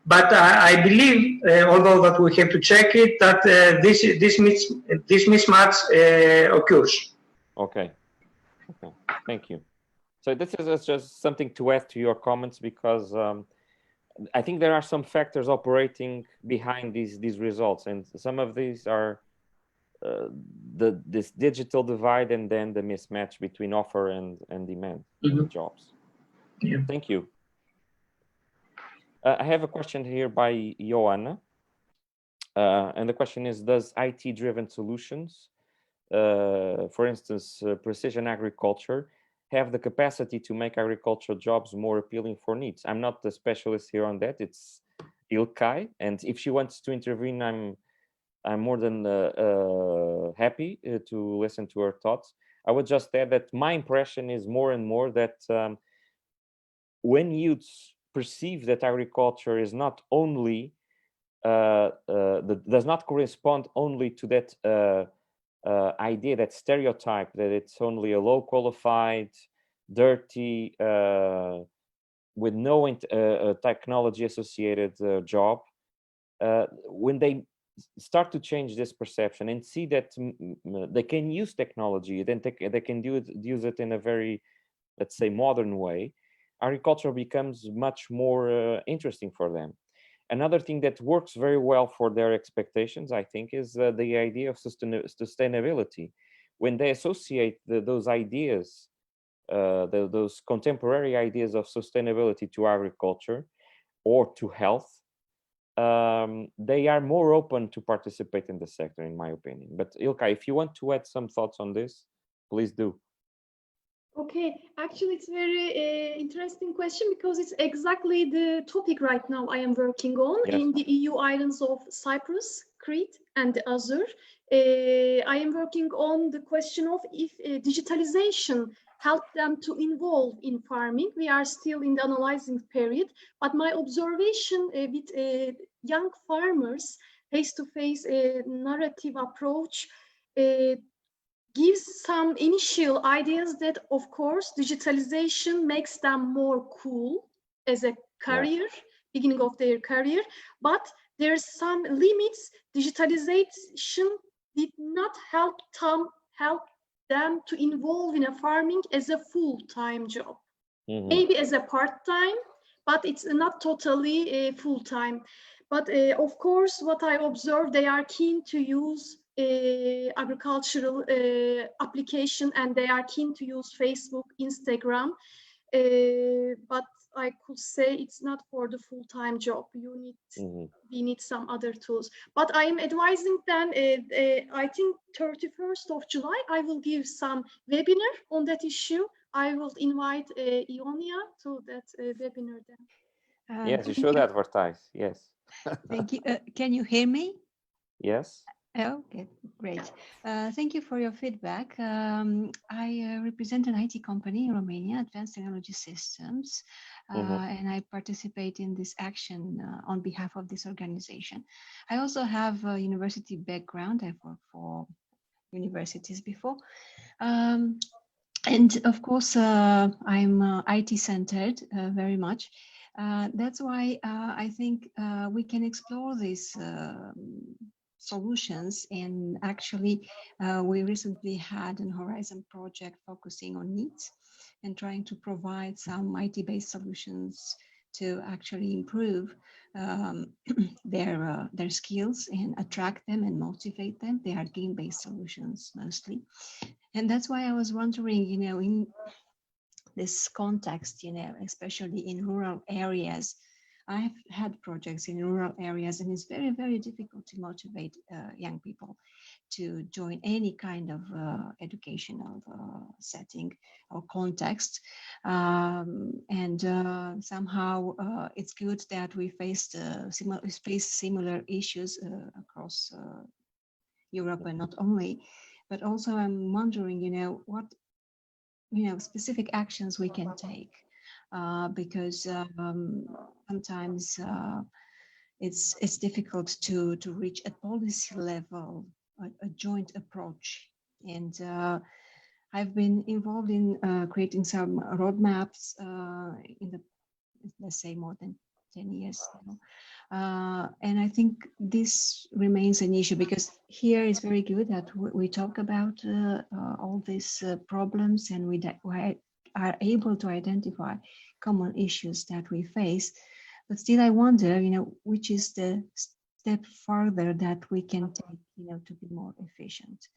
But I believe, although that we have to check it, that this mismatch occurs. Okay. Okay. Thank you. So this is just something to add to your comments, because I think there are some factors operating behind these results, and some of these are this digital divide, and then the mismatch between offer and demand of jobs. Yeah. Thank you. I have a question here by Joanna, and the question is: does IT-driven solutions, for instance, precision agriculture, have the capacity to make agricultural jobs more appealing for NEETs? I'm not the specialist here on that. It's Ilkay, and if she wants to intervene, I'm more than happy to listen to her thoughts. I would just add that my impression is more and more that when youths perceive that agriculture is not only does not correspond only to that idea, that stereotype that it's only a low qualified, dirty, with no technology associated job, when they start to change this perception and see that they can use technology, then they can use it in a very, let's say, modern way, agriculture becomes much more interesting for them. Another thing that works very well for their expectations, I think, is the idea of sustainability. When they associate those ideas, those contemporary ideas of sustainability to agriculture or to health, they are more open to participate in the sector, in my opinion. But Ilkay, if you want to add some thoughts on this, please do. Okay, actually, it's very interesting question, because it's exactly the topic right now I am working on in the EU islands of Cyprus, Crete, and the Azores. I am working on the question of if digitalization helped them to involve in farming. We are still in the analyzing period, but my observation with young farmers, face-to-face narrative approach, gives some initial ideas that, of course, digitalization makes them more cool as a career, beginning of their career, but there's some limits. Digitalization did not help them to involve in a farming as a full-time job. Maybe as a part-time, but it's not totally full-time. But of course, what I observed, they are keen to use agricultural application, and they are keen to use Facebook, Instagram, but I could say it's not for the full-time job. We need some other tools. But I am advising them, I think 31st of July, I will give some webinar on that issue. I will invite Ionia to that webinar then. Yes, you should advertise. Yes. Thank you. Can you hear me? Yes. Okay, great. Thank you for your feedback. I represent an IT company in Romania, Advanced Technology Systems, and I participate in this action on behalf of this organization. I also have a university background. I've worked for universities before. And of course, I'm IT-centered very much. That's why I think we can explore these solutions, and actually we recently had an Horizon project focusing on NEETs and trying to provide some IT-based solutions to actually improve their skills and attract them and motivate them. They are game-based solutions mostly. And that's why I was wondering, in this context, especially in rural areas, I've had projects in rural areas, and it's very, very difficult to motivate young people to join any kind of educational setting or context. And somehow it's good that we face similar issues across Europe, and not only, but also I'm wondering, what specific actions we can take, because sometimes it's difficult to reach at policy level a joint approach. And I've been involved in creating some roadmaps in the, let's say, more than 10 years now. And I think this remains an issue, because here is very good that we talk about all these problems, and we are able to identify common issues that we face. But still, I wonder, which is the step further that we can take, to be more efficient.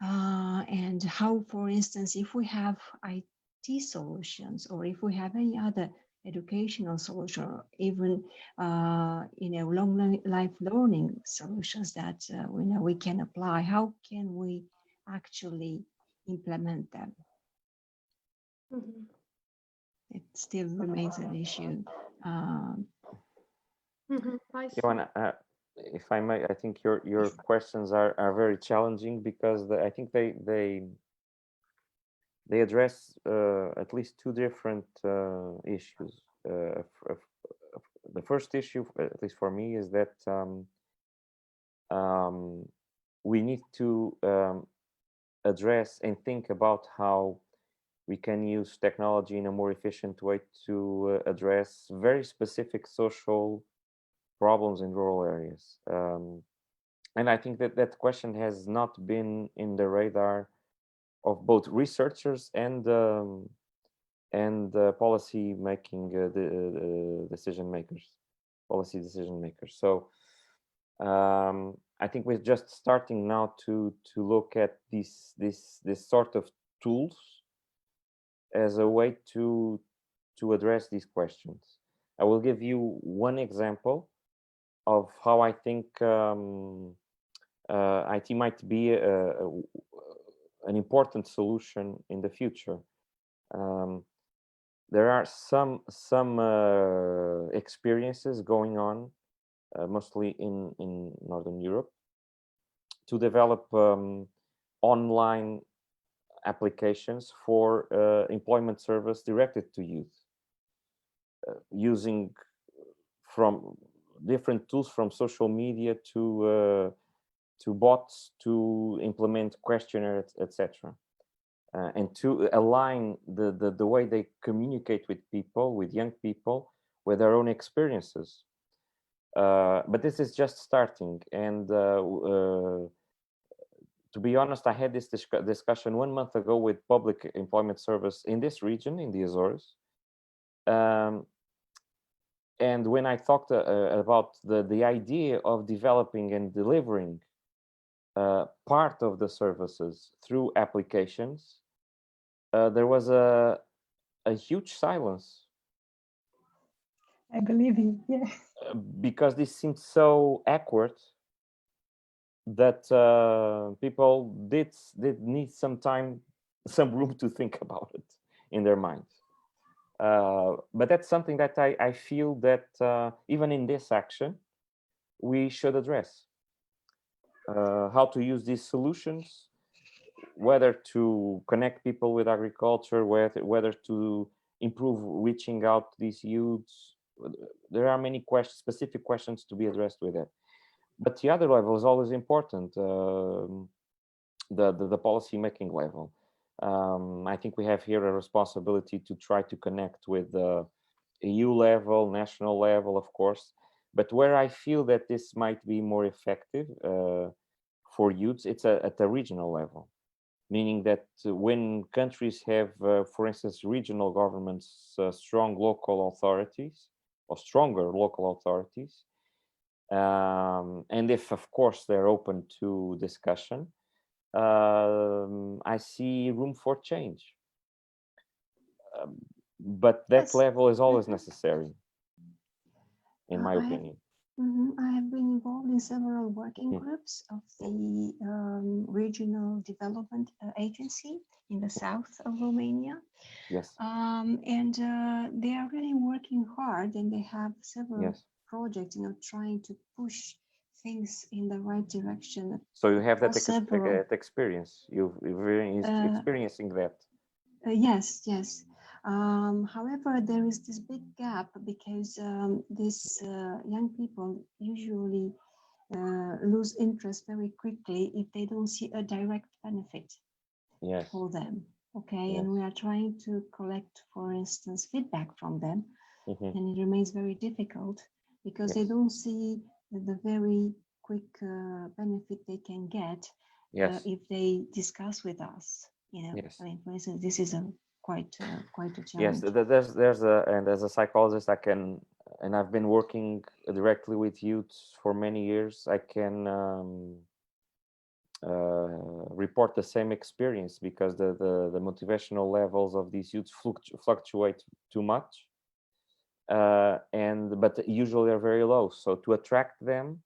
And how, for instance, if we have IT solutions, or if we have any other educational solution, or even long life learning solutions that we can apply, how can we actually implement them? Mhm. It still remains an issue. I see. Joanna, if I may, I think your questions are very challenging, because I think they address at least two different issues. The first issue, at least for me, is that we need to address and think about how we can use technology in a more efficient way to address very specific social problems in rural areas. And I think that question has not been in the radar of both researchers and policy making decision makers, policy decision makers. So I think we're just starting now to look at this sort of tools as a way to address these questions. I will give you one example of how I think IT might be an important solution in the future. There are some experiences going on, mostly in Northern Europe, to develop online applications for employment service directed to youth, using from different tools, from social media to bots, to implement questionnaires, etc. And to align the way they communicate with people, with young people, with their own experiences. But this is just starting. And to be honest, I had this discussion 1 month ago with public employment service in this region, in the Azores. And when I talked about the idea of developing and delivering part of the services through applications, there was a huge silence. I believe you, yeah. Because this seemed so awkward that people did need some time, some room to think about it in their minds. But that's something that I feel that even in this action, we should address. How to use these solutions, whether to connect people with agriculture, whether to improve reaching out to these youths. There are many specific questions to be addressed with it. But the other level is always important, the policy making level. I think we have here a responsibility to try to connect with the EU level, national level, of course. But where I feel that this might be more effective for youths, it's at the regional level. meaning that when countries have, for instance, regional governments, strong local authorities or stronger local authorities, and if, of course, they're open to discussion, I see room for change. But that Yes. level is always necessary, in my opinion. I have been involved in several working groups of the Regional Development Agency in the south of Romania. Yes. And they are really working hard, and they have several Yes. projects, trying to push things in the right direction. So you have that several. experience. You've been experiencing that. Yes, yes. However, there is this big gap because these young people usually lose interest very quickly if they don't see a direct benefit Yes. for them. Okay, Yes. and we are trying to collect, for instance, feedback from them, and it remains very difficult because they don't see the very quick benefit they can get if they discuss with us. Yes. I mean, for instance, this is quite a challenge. Yes, there's and as a psychologist, and I've been working directly with youths for many years. I can report the same experience because the motivational levels of these youths fluctuate too much, but usually are very low. So to attract them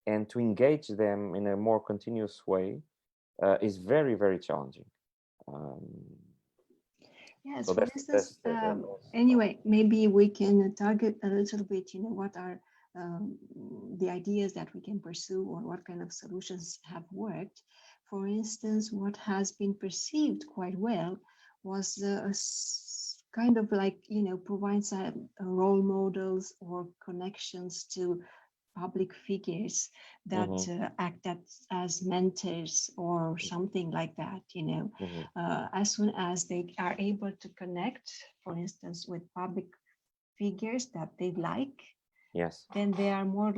and to engage them in a more continuous way is very, very challenging. Yes, so for instance, anyway, maybe we can target a little bit, what are the ideas that we can pursue, or what kind of solutions have worked. For instance, what has been perceived quite well was kind of like, provides role models or connections to public figures that act as mentors or something like that, as soon as they are able to connect, for instance, with public figures that they like, yes, then they are more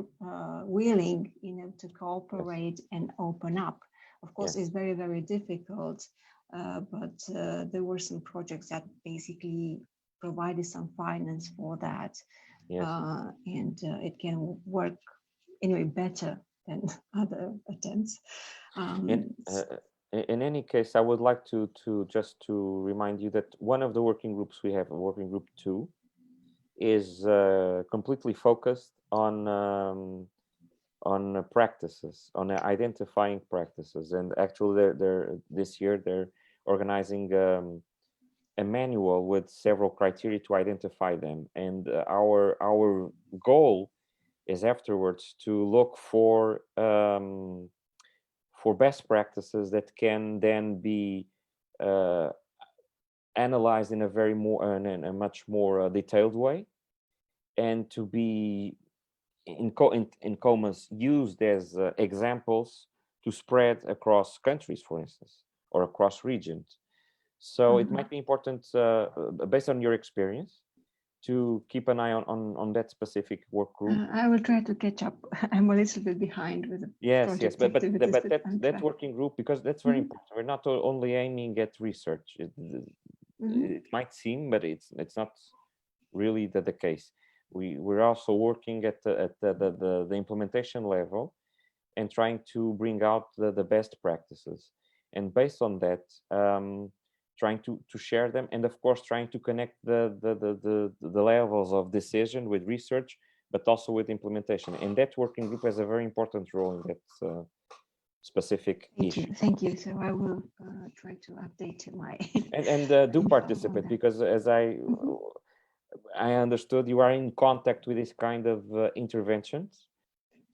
willing, to cooperate and open up. Of course, it's very, very difficult, but there were some projects that basically provided some finance for that. And it can work anyway better than other attempts. In any case, I would like to just to remind you that one of the working groups we have, working group 2, is completely focused on practices, on identifying practices, and actually they're this year they're organizing a manual with several criteria to identify them, and our goal is afterwards to look for best practices that can then be analyzed in a much more detailed way, and to be in commas used as examples to spread across countries, for instance, or across regions. So it might be important, based on your experience, to keep an eye on that specific work group. I will try to catch up. I'm a little bit behind with the project activities, but that working group, because that's very important. We're not only aiming at research. It might seem, but it's not really the case. We're also working at the implementation level and trying to bring out the best practices, and based on that, trying to share them, and of course trying to connect the levels of decision with research, but also with implementation. And that working group has a very important role in that specific issue. Thank you. So I will try to update my and do participate, because as I understood, you are in contact with this kind of interventions.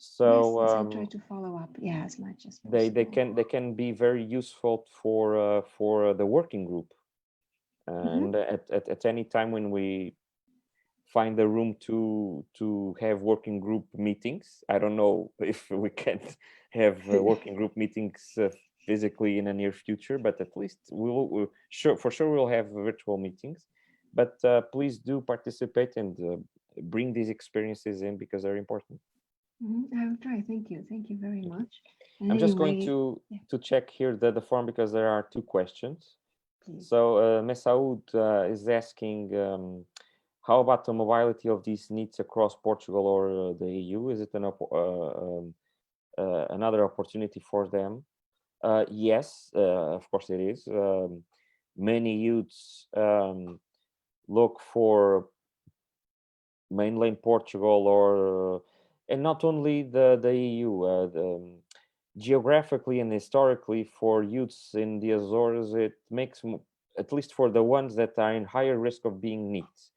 So yes, I try to follow up, as much as possible. they can be very useful for the working group, and at any time when we find a room to have working group meetings. I don't know if we can have working group meetings physically in the near future, but at least we'll have virtual meetings. But please do participate and bring these experiences in, because they're important. I will try. Thank you. Thank you very much. And I'm just anyway, going to yeah. check here the form because there are two questions. Please. So Messaoud is asking, how about the mobility of these NEETs across Portugal or the EU? Is it another opportunity for them? Yes, of course it is. Many youths look for mainland Portugal or and not only the EU. Geographically and historically, for youths in the Azores, it makes, at least for the ones that are in higher risk of being NEETs,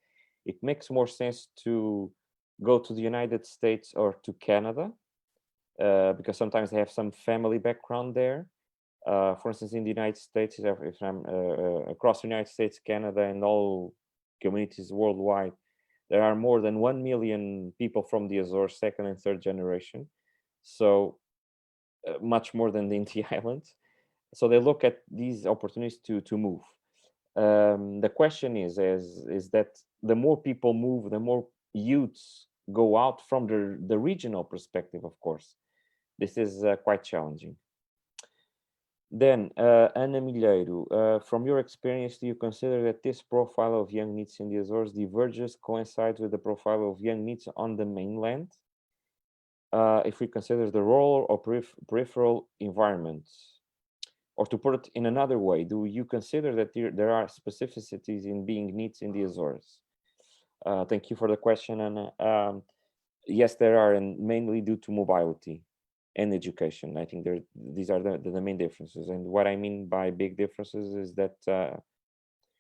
it makes more sense to go to the United States or to Canada, because sometimes they have some family background there. For instance, in the United States, if I'm across the United States, Canada, and all communities worldwide, there are more than 1 million people from the Azores, second and third generation. So much more than the Inti Islands. So they look at these opportunities to move. The question is that the more people move, the more youths go out from the regional perspective, of course. This is quite challenging. Then, Ana Milheiro, from your experience, do you consider that this profile of young NEETs in the Azores diverges, coincides with the profile of young NEETs on the mainland? If we consider the rural or peripheral environments? Or to put it in another way, do you consider that there are specificities in being NEETs in the Azores? Thank you for the question, Anna. Yes, there are, and mainly due to mobility and education. I think these are the main differences. And what I mean by big differences is that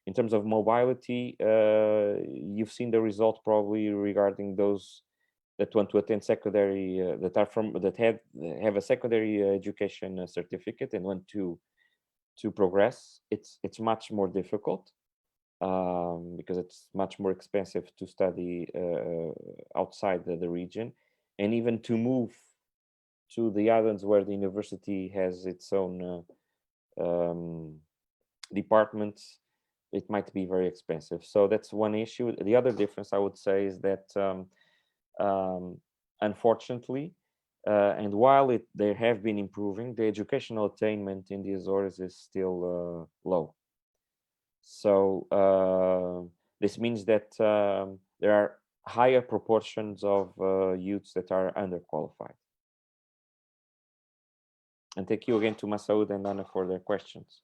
in terms of mobility, you've seen the result probably regarding those that want to attend secondary, that have a secondary education certificate and want to progress. It's much more difficult because it's much more expensive to study outside the region, and even to move to the islands where the university has its own departments, it might be very expensive. So that's one issue. The other difference I would say is that unfortunately, and while they have been improving, the educational attainment in the Azores is still low. So this means that there are higher proportions of youths that are underqualified. And thank you again to Messaoud and Anna for their questions.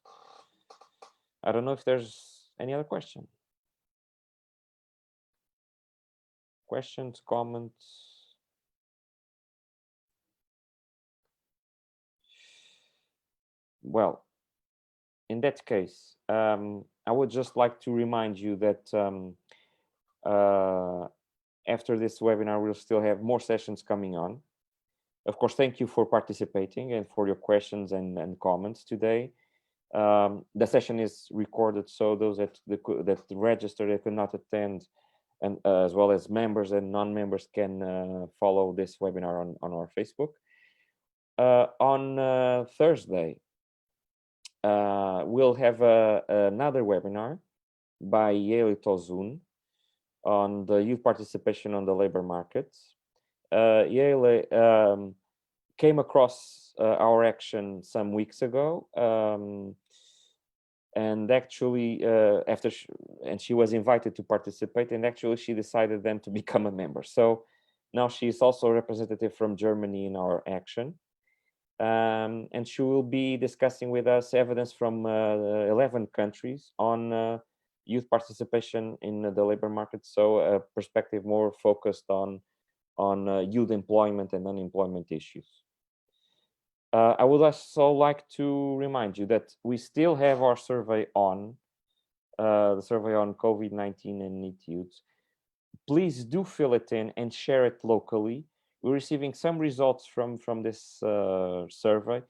I don't know if there's any other question. Questions, comments? Well, in that case, I would just like to remind you that after this webinar, we'll still have more sessions coming on. Of course, thank you for participating and for your questions and comments today. The session is recorded, so those that registered that could not attend, and as well as members and non-members, can follow this webinar on our Facebook. On Thursday, we'll have another webinar by Yale Tozun on the youth participation on the labor market. Yale came across our action some weeks ago, and actually she was invited to participate, and actually she decided then to become a member. So now she is also a representative from Germany in our action. And she will be discussing with us evidence from 11 countries on youth participation in the labor market. So a perspective more focused on youth employment and unemployment issues. I would also like to remind you that we still have our survey on, the survey on COVID-19 and NEET youths. Please do fill it in and share it locally. We're receiving some results from this survey,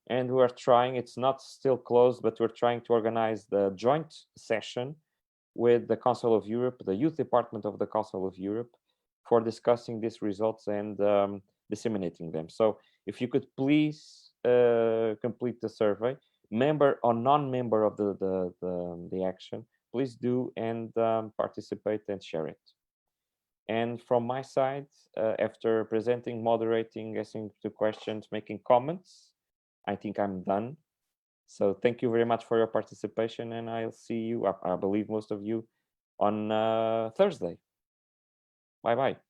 and we're trying, it's not still closed, but we're trying to organize the joint session with the Council of Europe, the Youth Department of the Council of Europe, for discussing these results and disseminating them. So if you could please complete the survey, member or non-member of the action, please do, and participate and share it. And from my side, after presenting, moderating, answering to questions, making comments, I think I'm done. So thank you very much for your participation, and I'll see you, I believe most of you, on Thursday. Bye-bye.